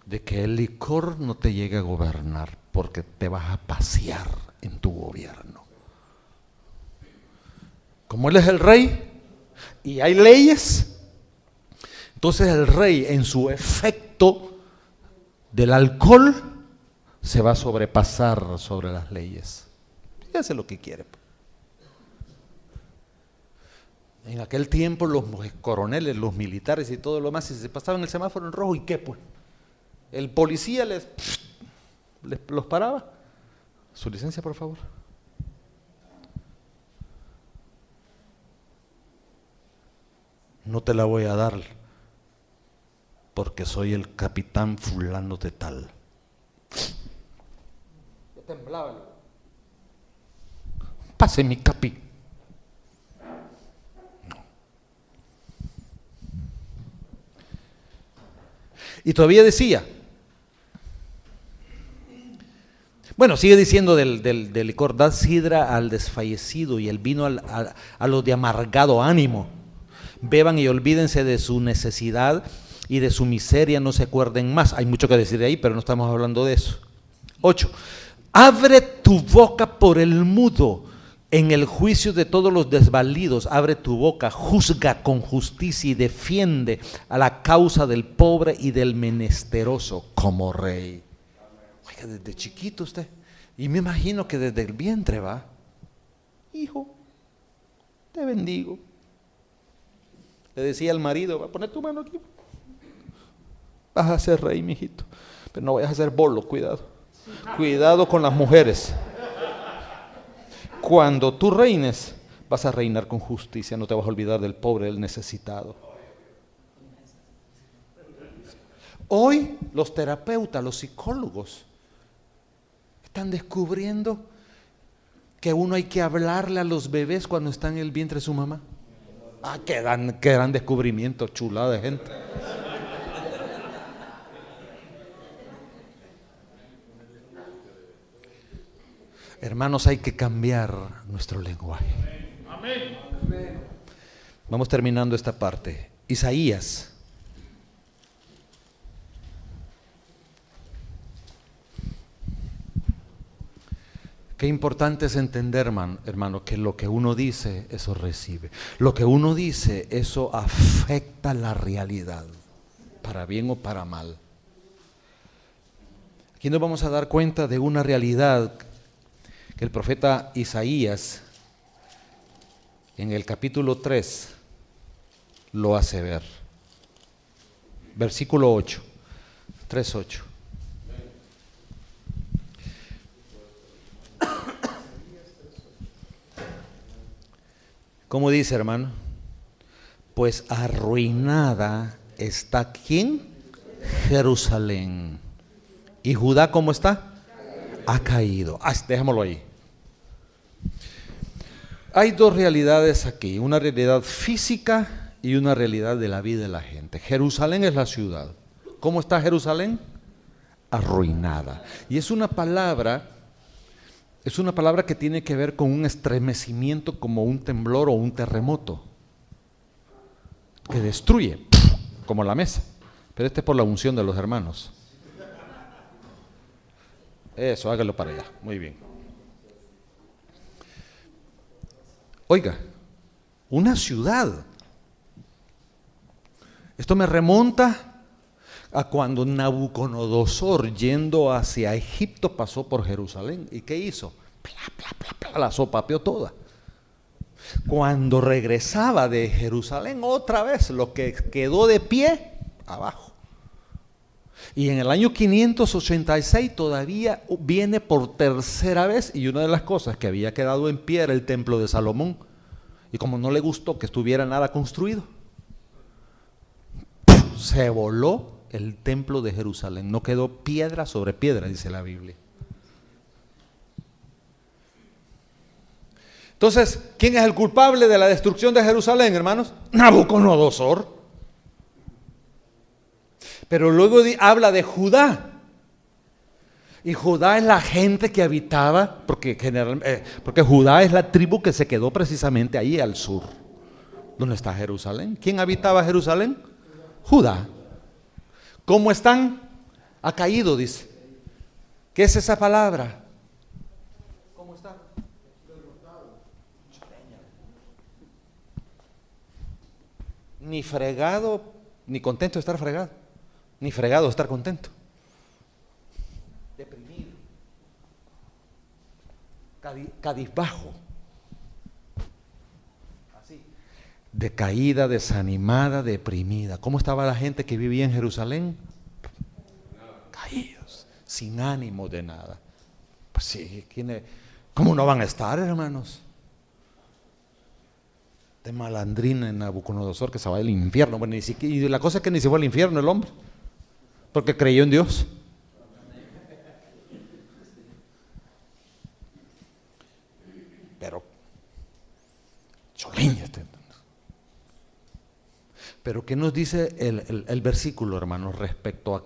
de que el licor no te llegue a gobernar, porque te vas a pasear en tu gobierno. Como él es el rey y hay leyes, entonces el rey en su efecto del alcohol se va a sobrepasar sobre las leyes y hace lo que quiere. En aquel tiempo los coroneles, los militares y todo lo más, si se pasaban el semáforo en rojo, ¿y qué pues? El policía los paraba. Su licencia, por favor. No te la voy a dar porque soy el capitán fulano de tal. Yo temblaba. Pase mi capi. No. Y todavía decía, bueno, sigue diciendo del licor, dad sidra al desfallecido y el vino a los de amargado ánimo. Beban y olvídense de su necesidad y de su miseria, no se acuerden más. Hay mucho que decir de ahí, pero no estamos hablando de eso. 8. Abre tu boca por el mudo en el juicio de todos los desvalidos. Abre tu boca, juzga con justicia y defiende a la causa del pobre y del menesteroso como rey. Oiga, desde chiquito usted, y me imagino que desde el vientre va, hijo, te bendigo. Le decía al marido, va a poner tu mano aquí. Vas a ser rey, mijito. Pero no vayas a ser bolo, cuidado. Cuidado con las mujeres. Cuando tú reines, vas a reinar con justicia. No te vas a olvidar del pobre, del necesitado. Hoy los terapeutas, los psicólogos, están descubriendo que uno hay que hablarle a los bebés cuando están en el vientre de su mamá. Ah, qué gran descubrimiento, chulada de gente. Hermanos, hay que cambiar nuestro lenguaje. Amén. Vamos terminando esta parte. Isaías. Qué importante es entender, hermano, que lo que uno dice, eso recibe. Lo que uno dice, eso afecta la realidad, para bien o para mal. Aquí nos vamos a dar cuenta de una realidad que el profeta Isaías, en el capítulo 3, lo hace ver. Versículo 8, 3:8. ¿Cómo dice, hermano? Pues arruinada está ¿quién? Jerusalén. ¿Y Judá cómo está? Ha caído. Dejémoslo ahí. Hay dos realidades aquí, una realidad física y una realidad de la vida de la gente. Jerusalén es la ciudad. ¿Cómo está Jerusalén? Arruinada. Y es una palabra que tiene que ver con un estremecimiento como un temblor o un terremoto que destruye, como la mesa. Pero este es por la unción de los hermanos. Eso, hágalo para allá. Muy bien. Oiga, una ciudad. Esto me remonta a cuando Nabucodonosor, yendo hacia Egipto, pasó por Jerusalén. ¿Y qué hizo? La sopapeó toda. Cuando regresaba de Jerusalén, otra vez lo que quedó de pie, abajo. Y en el año 586 todavía viene por tercera vez, y una de las cosas que había quedado en pie era el templo de Salomón. Y como no le gustó que estuviera nada construido, se voló el templo de Jerusalén. No quedó piedra sobre piedra, dice la Biblia. Entonces, ¿quién es el culpable de la destrucción de Jerusalén, hermanos? Nabucodonosor. Pero luego habla de Judá. Y Judá es la gente que habitaba, porque Judá es la tribu que se quedó precisamente ahí al sur, donde está Jerusalén. ¿Quién habitaba Jerusalén? Judá. ¿Cómo están? Ha caído, dice. ¿Qué es esa palabra? ¿Cómo está? Ni fregado, ni contento de estar fregado, ni fregado de estar contento. Deprimido, cabizbajo, así, decaída, desanimada, deprimida. ¿Cómo estaba la gente que vivía en Jerusalén? Caídos, sin ánimo de nada. Pues sí, ¿cómo no van a estar, hermanos? De malandrina en Nabucodonosor, que se va al infierno. Bueno, y la cosa es que ni se fue al infierno el hombre, porque creyó en Dios. Pero choleña. Pero ¿qué nos dice el versículo, hermanos, respecto a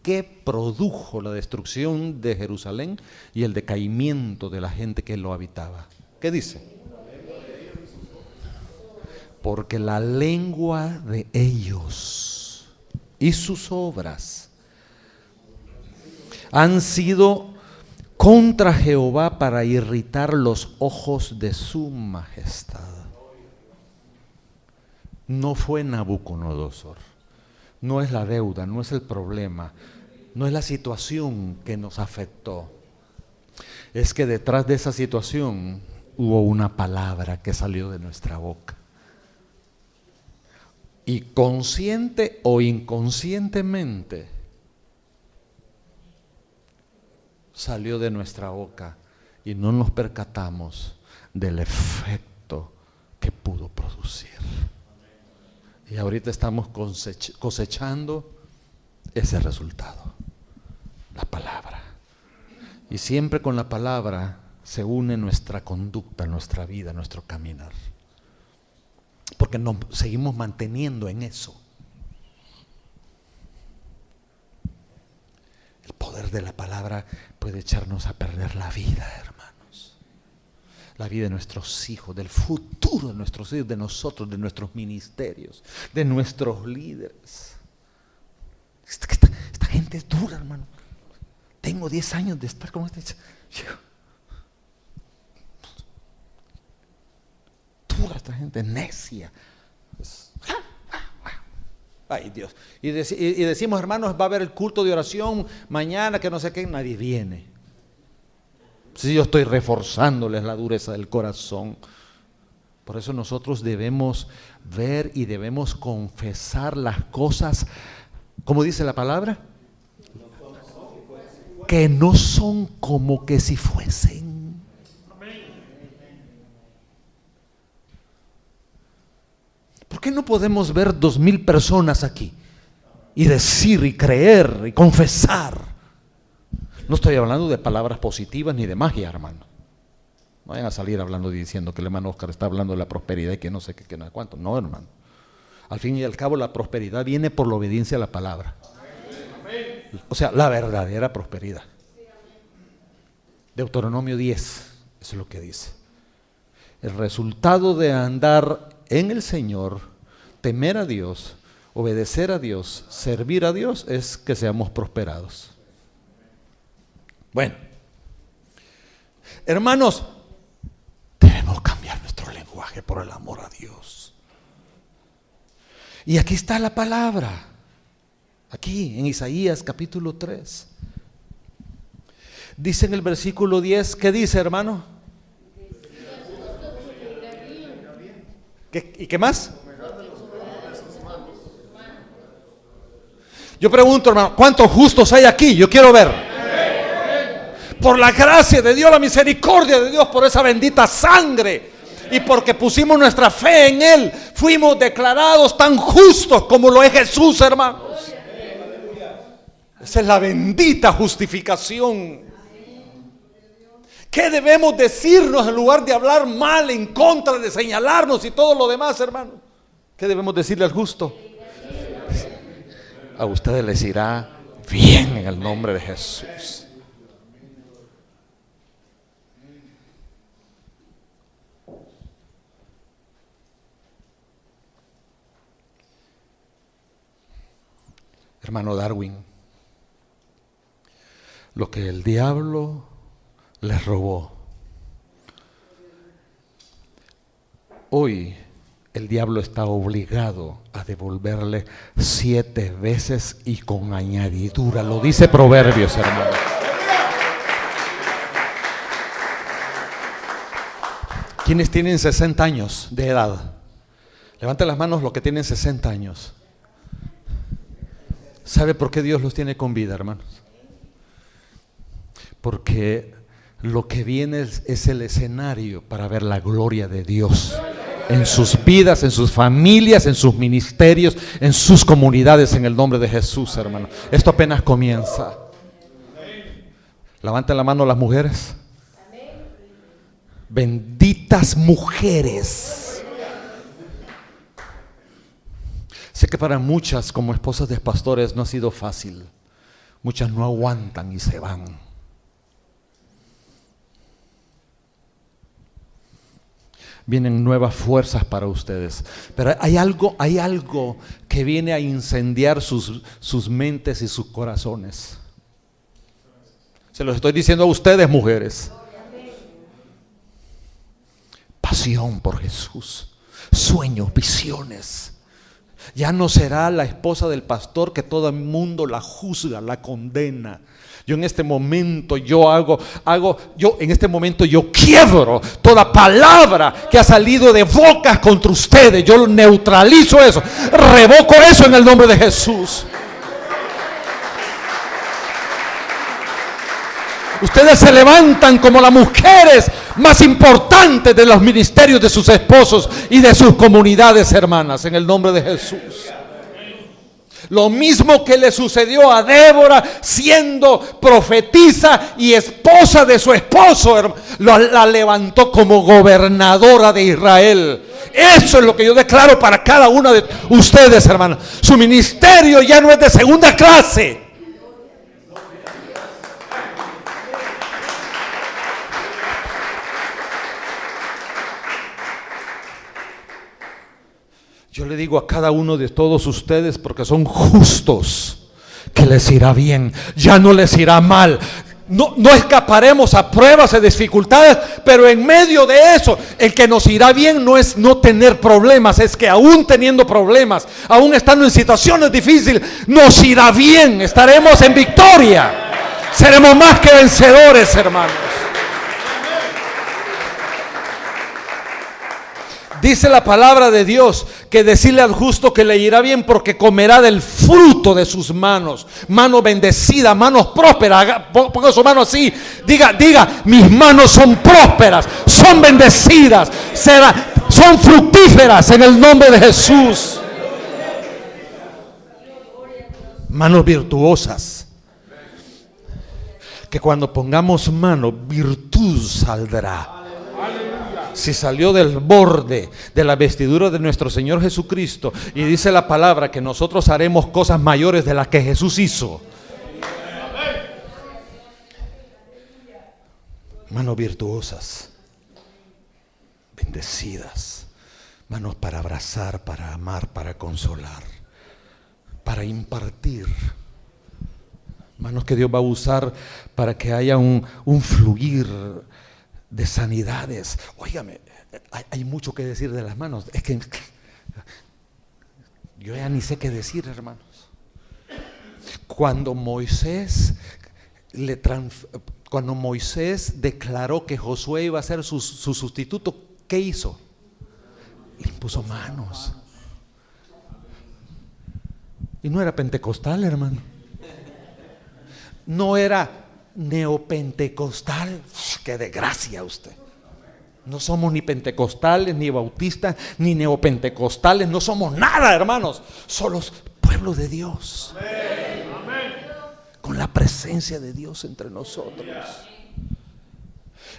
qué produjo la destrucción de Jerusalén y el decaimiento de la gente que lo habitaba? ¿Qué dice? Porque la lengua de ellos y sus obras han sido contra Jehová para irritar los ojos de su majestad. No fue Nabucodonosor, no es la deuda, no es el problema, no es la situación que nos afectó. Es que detrás de esa situación hubo una palabra que salió de nuestra boca. Y consciente o inconscientemente salió de nuestra boca y no nos percatamos del efecto que pudo producir. Y ahorita estamos cosechando ese resultado, la palabra. Y siempre con la palabra se une nuestra conducta, nuestra vida, nuestro caminar. Porque nos seguimos manteniendo en eso. El poder de la palabra puede echarnos a perder la vida, hermanos. La vida de nuestros hijos, del futuro de nuestros hijos, de nosotros, de nuestros ministerios, de nuestros líderes. Esta gente es dura, hermano. Tengo 10 años de estar con este. Dura esta gente, necia. Ay, Dios. Y decimos, hermanos, va a haber el culto de oración mañana, que no sé qué, nadie viene. Si yo estoy reforzándoles la dureza del corazón. Por eso nosotros debemos ver y debemos confesar las cosas, ¿cómo dice la palabra? Que no son como que si fuesen. ¿Por qué no podemos ver 2,000 personas aquí y decir y creer y confesar? No estoy hablando de palabras positivas ni de magia, hermano. No vayan a salir hablando y diciendo que el hermano Oscar está hablando de la prosperidad y que no sé qué, que no sé cuánto. No, hermano. Al fin y al cabo, la prosperidad viene por la obediencia a la palabra. O sea, la verdadera prosperidad. Deuteronomio 10, eso es lo que dice. El resultado de andar en el Señor, temer a Dios, obedecer a Dios, servir a Dios, es que seamos prosperados. Bueno, hermanos, debemos cambiar nuestro lenguaje por el amor a Dios. Y aquí está la palabra, aquí en Isaías capítulo 3. Dice en el versículo 10, ¿qué dice, hermano? ¿Y qué más? Yo pregunto, hermano, ¿cuántos justos hay aquí? Yo quiero ver. Por la gracia de Dios, la misericordia de Dios, por esa bendita sangre y porque pusimos nuestra fe en Él, fuimos declarados tan justos como lo es Jesús, hermanos. Esa es la bendita justificación. ¿Qué debemos decirnos en lugar de hablar mal, en contra, de señalarnos y todo lo demás, hermano? ¿Qué debemos decirle al justo? A ustedes les irá bien en el nombre de Jesús. Hermano Darwin, lo que el diablo les robó, hoy el diablo está obligado a devolverle 7 veces y con añadidura. Lo dice Proverbios, hermano. ¿Quiénes tienen 60 años de edad? Levanten las manos los que tienen 60 años. ¿Sabe por qué Dios los tiene con vida, hermanos? Porque lo que viene es el escenario para ver la gloria de Dios en sus vidas, en sus familias, en sus ministerios, en sus comunidades, en el nombre de Jesús, hermano. Esto apenas comienza. Levanten la mano las mujeres. Benditas mujeres. Sé que para muchas, como esposas de pastores, no ha sido fácil. Muchas no aguantan y se van. Vienen nuevas fuerzas para ustedes. Pero hay algo que viene a incendiar sus mentes y sus corazones. Se los estoy diciendo a ustedes, mujeres. Pasión por Jesús, sueños, visiones. Ya no será la esposa del pastor que todo el mundo la juzga, la condena. Yo en este momento yo quiebro toda palabra que ha salido de bocas contra ustedes. Yo neutralizo eso, revoco eso en el nombre de Jesús. Ustedes se levantan como las mujeres más importantes de los ministerios de sus esposos y de sus comunidades, hermanas, en el nombre de Jesús. Lo mismo que le sucedió a Débora, siendo profetisa y esposa de su esposo, la levantó como gobernadora de Israel. Eso es lo que yo declaro para cada una de ustedes, hermanos. Su ministerio ya no es de segunda clase. Yo le digo a cada uno de todos ustedes, porque son justos, que les irá bien, ya no les irá mal. No escaparemos a pruebas y dificultades, pero en medio de eso, el que nos irá bien no es no tener problemas, es que aún teniendo problemas, aún estando en situaciones difíciles, nos irá bien, estaremos en victoria, seremos más que vencedores, hermanos. Dice la palabra de Dios que decirle al justo que le irá bien porque comerá del fruto de sus manos. Mano bendecida, manos prósperas. Ponga su mano así. Diga, mis manos son prósperas, son bendecidas, son fructíferas en el nombre de Jesús. Manos virtuosas. Que cuando pongamos mano, virtud saldrá. Si salió del borde de la vestidura de nuestro Señor Jesucristo, y dice la palabra que nosotros haremos cosas mayores de las que Jesús hizo. Manos virtuosas, bendecidas, manos para abrazar, para amar, para consolar, para impartir. Manos que Dios va a usar para que haya un fluir de sanidades. Óigame, hay mucho que decir de las manos. Es que yo ya ni sé qué decir, hermanos. Cuando Moisés declaró que Josué iba a ser su sustituto, ¿qué hizo? Le impuso manos. Y no era pentecostal, hermano. No era neopentecostal. ¡Qué desgracia usted! No somos ni pentecostales, ni bautistas, ni neopentecostales. No somos nada, hermanos. Somos pueblo de Dios. Con la presencia de Dios entre nosotros.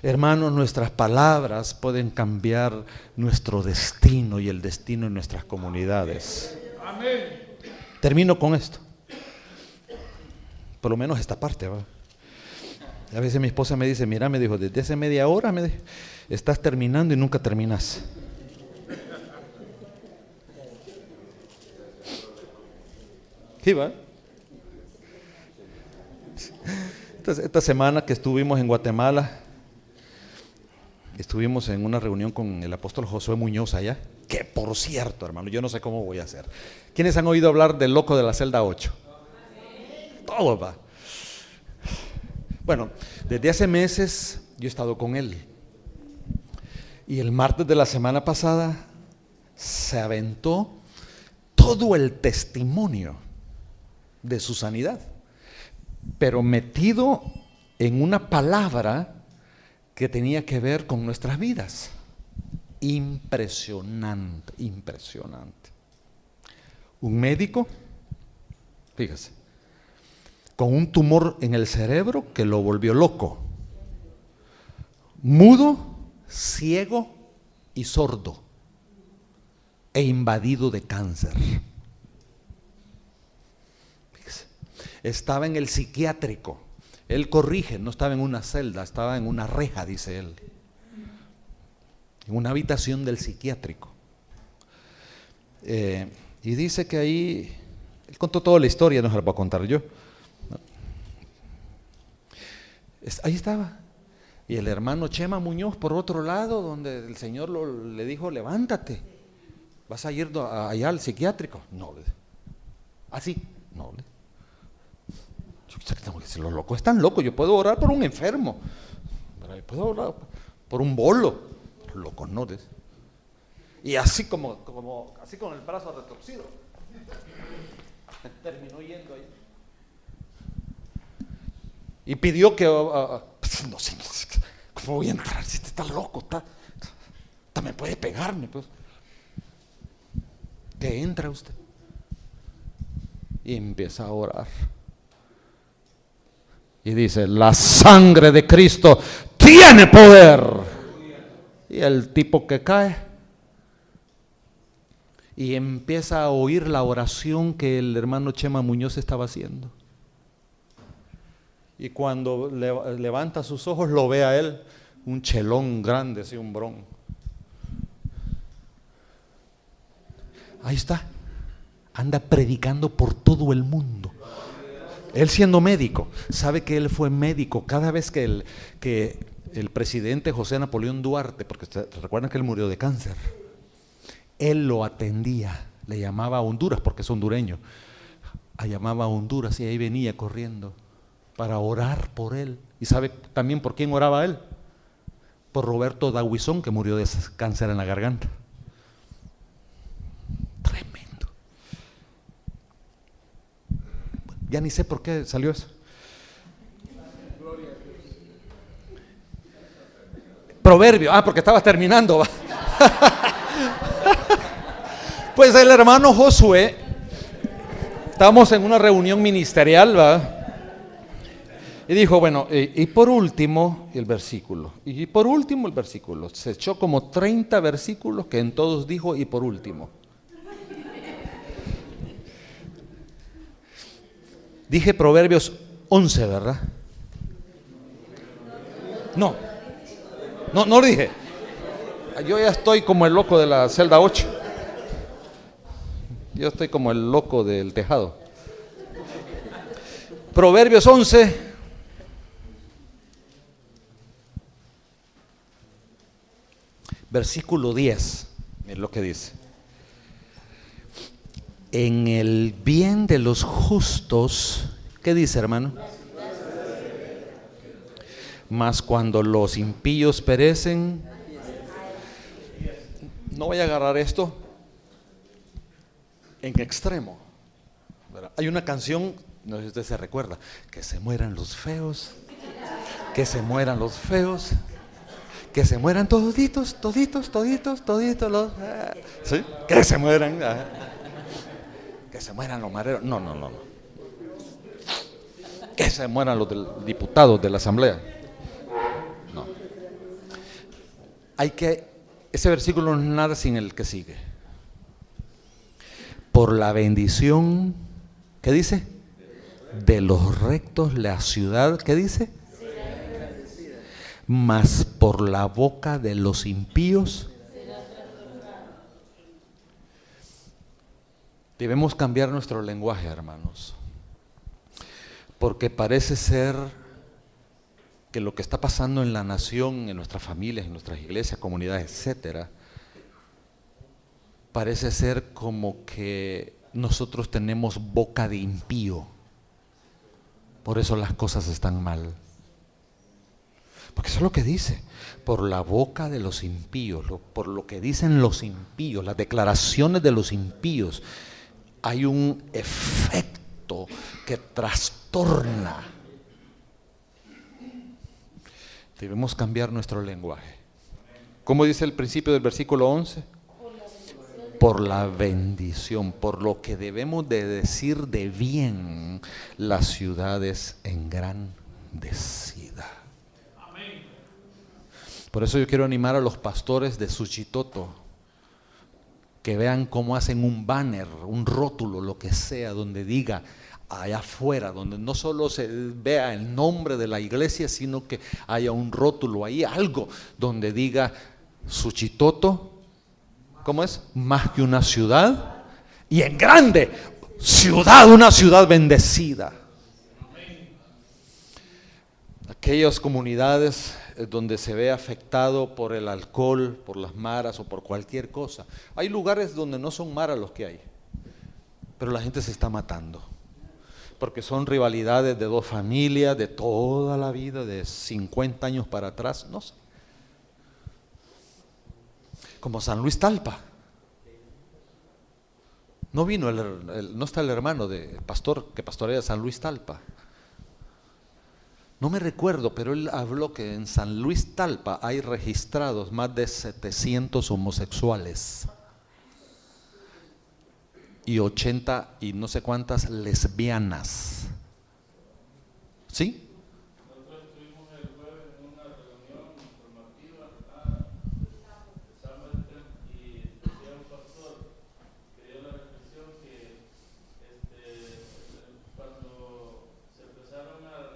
Hermanos, nuestras palabras pueden cambiar nuestro destino y el destino de nuestras comunidades. Termino con esto. Por lo menos esta parte, ¿verdad? A veces mi esposa me dice, mira, me dijo, desde hace media hora me dijo, estás terminando y nunca terminas. ¿Sí, va? Esta semana que estuvimos en Guatemala, estuvimos en una reunión con el apóstol Josué Muñoz allá, que por cierto, hermano, yo no sé cómo voy a hacer. ¿Quiénes han oído hablar del loco de la celda 8? Todos, va. Bueno, desde hace meses yo he estado con él. Y el martes de la semana pasada se aventó todo el testimonio de su sanidad, pero metido en una palabra que tenía que ver con nuestras vidas. Impresionante, impresionante. Un médico, fíjese, con un tumor en el cerebro que lo volvió loco, mudo, ciego y sordo, e invadido de cáncer. Fíjese, estaba en el psiquiátrico. Él corrige, no estaba en una celda, estaba en una reja, dice él, en una habitación del psiquiátrico. Y dice que ahí, él contó toda la historia, no se la voy a contar yo. Ahí estaba. Y el hermano Chema Muñoz por otro lado, donde el Señor le dijo, levántate, vas a ir allá al psiquiátrico. No, así, no. Los locos están locos. Yo puedo orar por un enfermo, pero yo puedo orar por un bolo. Los locos no. Y así así con el brazo retorcido, terminó yendo ahí. Y pidió que, no sé, ¿cómo voy a entrar si este está loco? Me puede pegarme, pues. Que entra usted. Y empieza a orar. Y dice, la sangre de Cristo tiene poder. Y el tipo que cae. Y empieza a oír la oración que el hermano Chema Muñoz estaba haciendo. Y cuando levanta sus ojos lo ve a él, un chelón grande, así un bron. Ahí está, anda predicando por todo el mundo. Él siendo médico, sabe que él fue médico cada vez que el presidente José Napoleón Duarte, porque recuerdan que él murió de cáncer, él lo atendía, le llamaba a Honduras porque es hondureño, llamaba a Honduras y ahí venía corriendo para orar por él. ¿Y sabe también por quién oraba él? Por Roberto Dahuizón, que murió de cáncer en la garganta. Tremendo. Ya ni sé por qué salió eso. Proverbio, porque estaba terminando. Pues el hermano Josué, estábamos en una reunión ministerial, ¿va? Y dijo, bueno, y por último el versículo. Y por último el versículo. Se echó como 30 versículos que en todos dijo, y por último. Dije Proverbios 11, ¿verdad? No lo dije. Yo ya estoy como el loco de la celda 8. Yo estoy como el loco del tejado. Proverbios 11. Versículo 10, es lo que dice. En el bien de los justos, ¿qué dice, hermano? Mas cuando los impíos perecen, no voy a agarrar esto en extremo, ¿verdad? Hay una canción, no sé si usted se recuerda, que se mueran los feos, que se mueran los feos, que se mueran toditos, toditos, toditos, toditos los... ¿sí? Que se mueran, que se mueran los mareros. No, no, no, no. Que se mueran los diputados de la asamblea. No. Ese versículo no es nada sin el que sigue. Por la bendición, ¿qué dice? De los rectos la ciudad, ¿qué dice? Mas por la boca de los impíos. Debemos cambiar nuestro lenguaje, hermanos, porque parece ser que lo que está pasando en la nación, en nuestras familias, en nuestras iglesias, comunidades, etcétera, parece ser como que nosotros tenemos boca de impío. Por eso las cosas están mal. Porque eso es lo que dice, por la boca de los impíos, por lo que dicen los impíos, las declaraciones de los impíos, hay un efecto que trastorna. Debemos cambiar nuestro lenguaje. ¿Cómo dice el principio del versículo 11? Por la bendición, por lo que debemos de decir de bien las ciudades engrandecidas. Por eso yo quiero animar a los pastores de Suchitoto que vean cómo hacen un banner, un rótulo, lo que sea, donde diga allá afuera, donde no solo se vea el nombre de la iglesia, sino que haya un rótulo ahí, algo donde diga Suchitoto, ¿cómo es? Más que una ciudad, y en grande, ciudad, una ciudad bendecida. Aquellas comunidades donde se ve afectado por el alcohol, por las maras o por cualquier cosa. Hay lugares donde no son maras los que hay, pero la gente se está matando, porque son rivalidades de dos familias, de toda la vida, de 50 años para atrás, no sé. Como San Luis Talpa. No vino, no está el hermano de pastor que pastorea San Luis Talpa. No me recuerdo, pero él habló que en San Luis Talpa hay registrados más de 700 homosexuales y 80 y no sé cuántas lesbianas. ¿Sí? Nosotros estuvimos el jueves en una reunión informativa y decía un pastor que dio la reflexión que cuando se empezaron a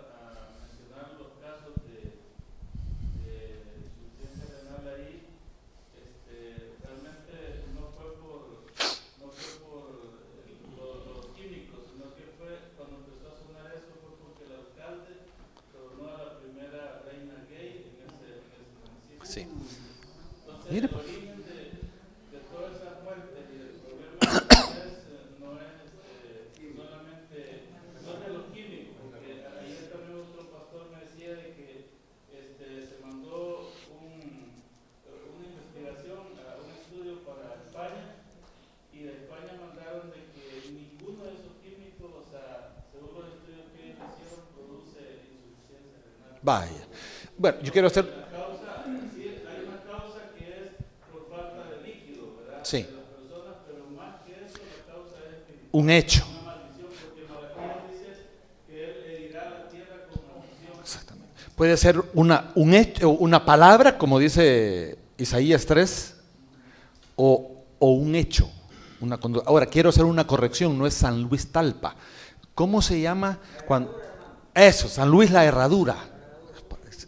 mencionar los casos de insuficiencia renal ahí, realmente no fue por los químicos, sino que fue cuando empezó a sonar eso, fue porque el alcalde tornó a la primera reina gay en ese municipio. Sí. Entonces, Mire, el origen de todas esas muertes y del problema no es solamente, no es de los químicos, porque ayer también otro pastor me decía de que se mandó una investigación, un estudio para España, y de España mandaron de que ninguno de esos químicos, o sea, según los estudios que ellos hicieron, produce insuficiencia renal. vaya. Bueno, yo quiero hacer... La causa, sí, hay una causa que es por falta de líquido, ¿verdad? Sí. De las personas, pero más que eso, la causa es espiritual. Un hecho. Una maldición, porque Malaquías dice que él herirá la tierra con maldición. Exactamente. Puede ser un hecho, una palabra, como dice Isaías 3, o un hecho. Ahora, quiero hacer una corrección, no es San Luis Talpa. ¿Cómo se llama? Eso, San Luis la Herradura.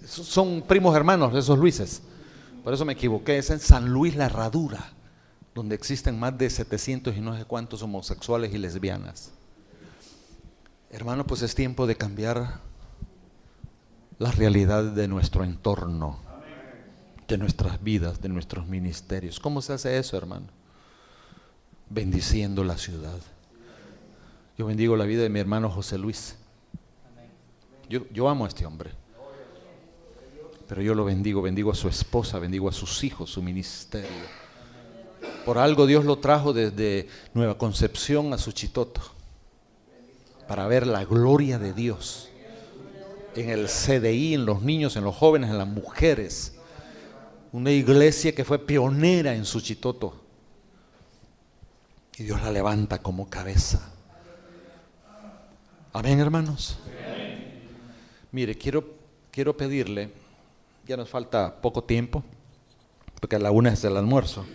Son primos hermanos esos Luises. Por eso me equivoqué, es en San Luis la Herradura, donde existen más de 700 y no sé cuántos homosexuales y lesbianas. Hermano, pues es tiempo de cambiar las realidades de nuestro entorno, de nuestras vidas, de nuestros ministerios. ¿Cómo se hace eso, hermano? Bendiciendo la ciudad. Yo bendigo la vida de mi hermano José Luis. Yo amo a este hombre, pero yo lo bendigo a su esposa, bendigo a sus hijos, su ministerio. Por algo Dios lo trajo desde Nueva Concepción a Suchitoto. para ver la gloria de Dios en el CDI, en los niños, en los jóvenes, en las mujeres. Una iglesia que fue pionera en Suchitoto. Y Dios la levanta como cabeza. Amén, hermanos. Amén. Mire, quiero pedirle, ya nos falta poco tiempo, porque a la 1 es el almuerzo.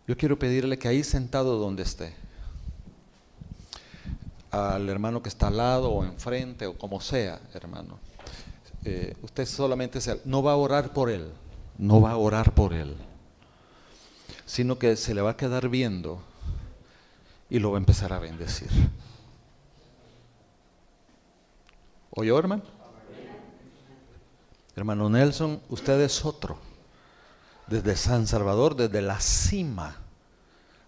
Yo quiero pedirle que ahí sentado donde esté, al hermano que está al lado o enfrente o como sea, hermano, usted solamente no va a orar por él, no va a orar por él, sino que se le va a quedar viendo y lo va a empezar a bendecir. ¿Oyó, hermano? Hermano Nelson, usted es otro. Desde San Salvador, desde la cima,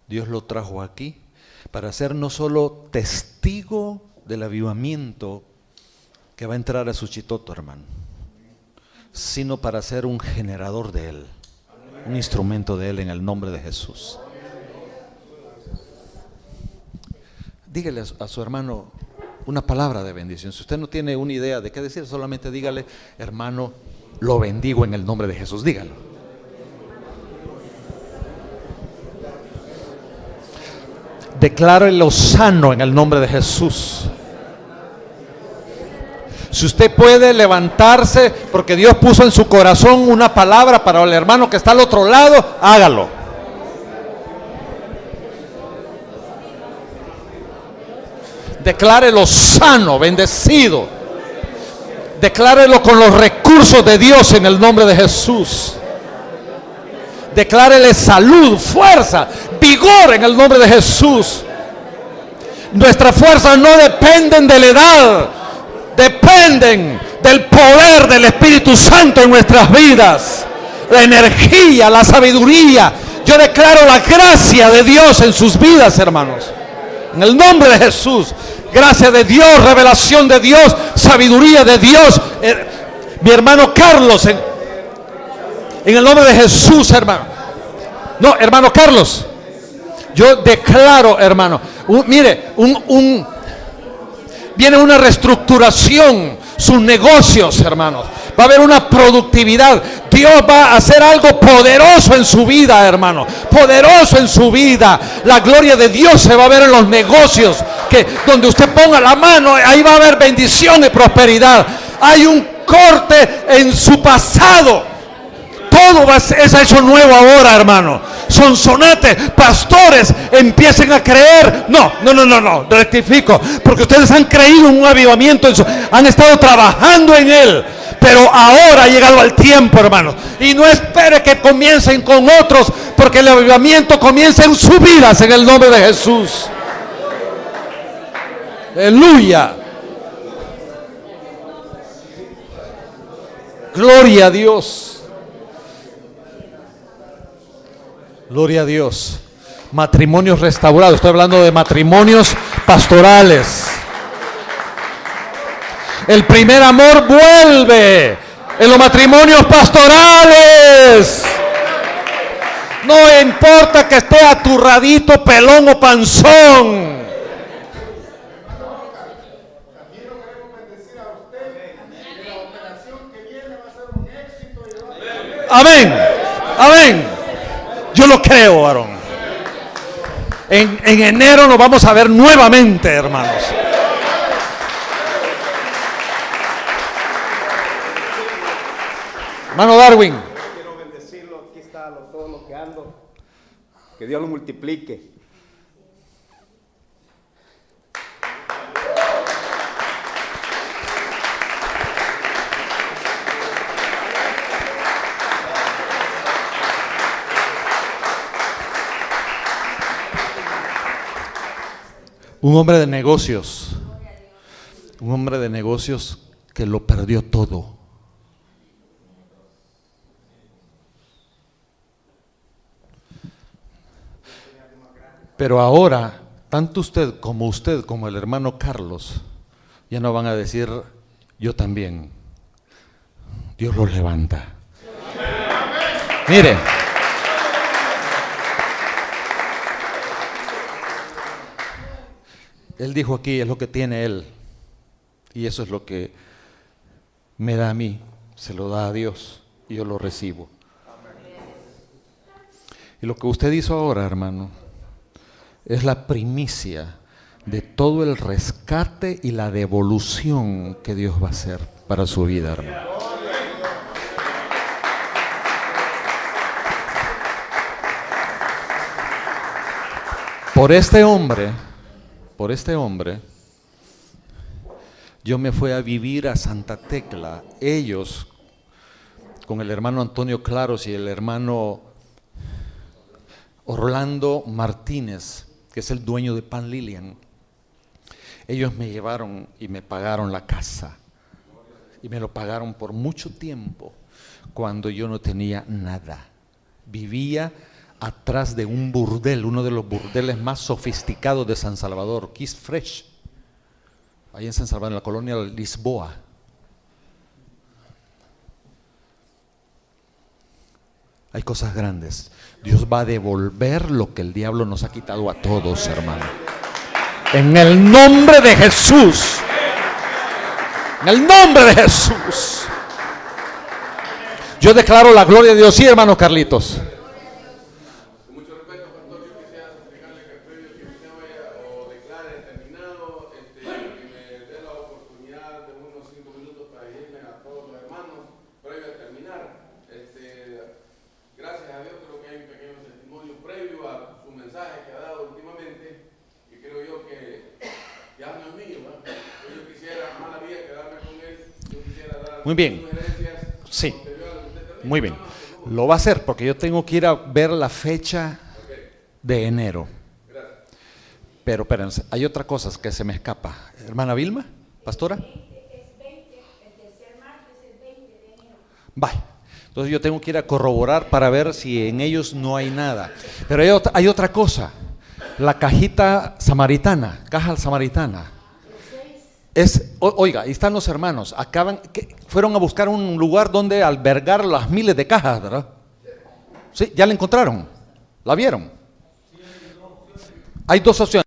Dios lo trajo aquí para ser no solo testigo del avivamiento que va a entrar a Suchitoto, hermano, sino para ser un generador de él, un instrumento de él en el nombre de Jesús. Dígale a su hermano una palabra de bendición. Si usted no tiene una idea de qué decir, solamente dígale: hermano, lo bendigo en el nombre de Jesús. Dígalo. Declárelo sano en el nombre de Jesús. Si usted puede levantarse porque Dios puso en su corazón una palabra para el hermano que está al otro lado, hágalo. Declárelo sano, bendecido. Declárelo con los recursos de Dios en el nombre de Jesús. Declárele salud, fuerza, vigor en el nombre de Jesús. Nuestras fuerzas no dependen de la edad, dependen del poder del Espíritu Santo en nuestras vidas. La energía, la sabiduría. Yo declaro la gracia de Dios en sus vidas, hermanos. En el nombre de Jesús. Gracia de Dios, revelación de Dios, sabiduría de Dios. Mi hermano Carlos, en el nombre de Jesús, hermano. No, hermano Carlos, yo declaro, hermano, viene una reestructuración, sus negocios, hermanos. Va a haber una productividad. Dios va a hacer algo poderoso en su vida, hermano. Poderoso en su vida. La gloria de Dios se va a ver en los negocios. Que donde usted ponga la mano, ahí va a haber bendición y prosperidad. Hay un corte en su pasado. Todo es hecho nuevo ahora, hermano. Sonsonetes, pastores, empiecen a creer. No, rectifico. Porque ustedes han creído en un avivamiento, han estado trabajando en él. Pero ahora ha llegado el tiempo, hermano. Y no espere que comiencen con otros, porque el avivamiento comienza en sus vidas en el nombre de Jesús. Aleluya. Gloria a Dios. Gloria a Dios. Matrimonios restaurados. Estoy hablando de matrimonios pastorales. El primer amor vuelve en los matrimonios pastorales. No importa que esté aturradito, pelón o panzón. Amén. Amén. Yo lo creo, varón. En enero nos vamos a ver nuevamente, hermanos. Hermano Darwin. Quiero bendecirlo. Aquí está todo lo que ando. Que Dios lo multiplique. Un hombre de negocios. Un hombre de negocios que lo perdió todo. Pero ahora, tanto usted como el hermano Carlos, ya no van a decir yo también. Dios los levanta. Mire, Él dijo aquí, es lo que tiene él. Y eso es lo que me da a mí, se lo da a Dios y yo lo recibo. Y lo que usted hizo ahora, hermano, es la primicia de todo el rescate y la devolución que Dios va a hacer para su vida, hermano. Por este hombre, yo me fui a vivir a Santa Tecla. Ellos, con el hermano Antonio Claros y el hermano Orlando Martínez, que es el dueño de Pan Lilian, ellos me llevaron y me pagaron la casa. Y me lo pagaron por mucho tiempo, cuando yo no tenía nada. Vivía atrás de un burdel, uno de los burdeles más sofisticados de San Salvador, Kiss Fresh, ahí en San Salvador, en la colonia Lisboa. Hay cosas grandes. Dios va a devolver lo que el diablo nos ha quitado a todos, hermano. En el nombre de Jesús. En el nombre de Jesús. Yo declaro la gloria de Dios. Sí, hermano Carlitos. Muy bien. Sí. Muy bien. Lo va a hacer porque yo tengo que ir a ver la fecha de enero. Pero espérense, hay otra cosa que se me escapa. Hermana Vilma, pastora. Es 20, el tercer martes es 20 de enero. Vaya. Entonces yo tengo que ir a corroborar para ver si en ellos no hay nada. Pero hay otra cosa. La cajita samaritana, caja samaritana. Oiga, ahí están los hermanos, fueron a buscar un lugar donde albergar las miles de cajas, ¿verdad? Sí, ya la encontraron, la vieron. Hay dos opciones.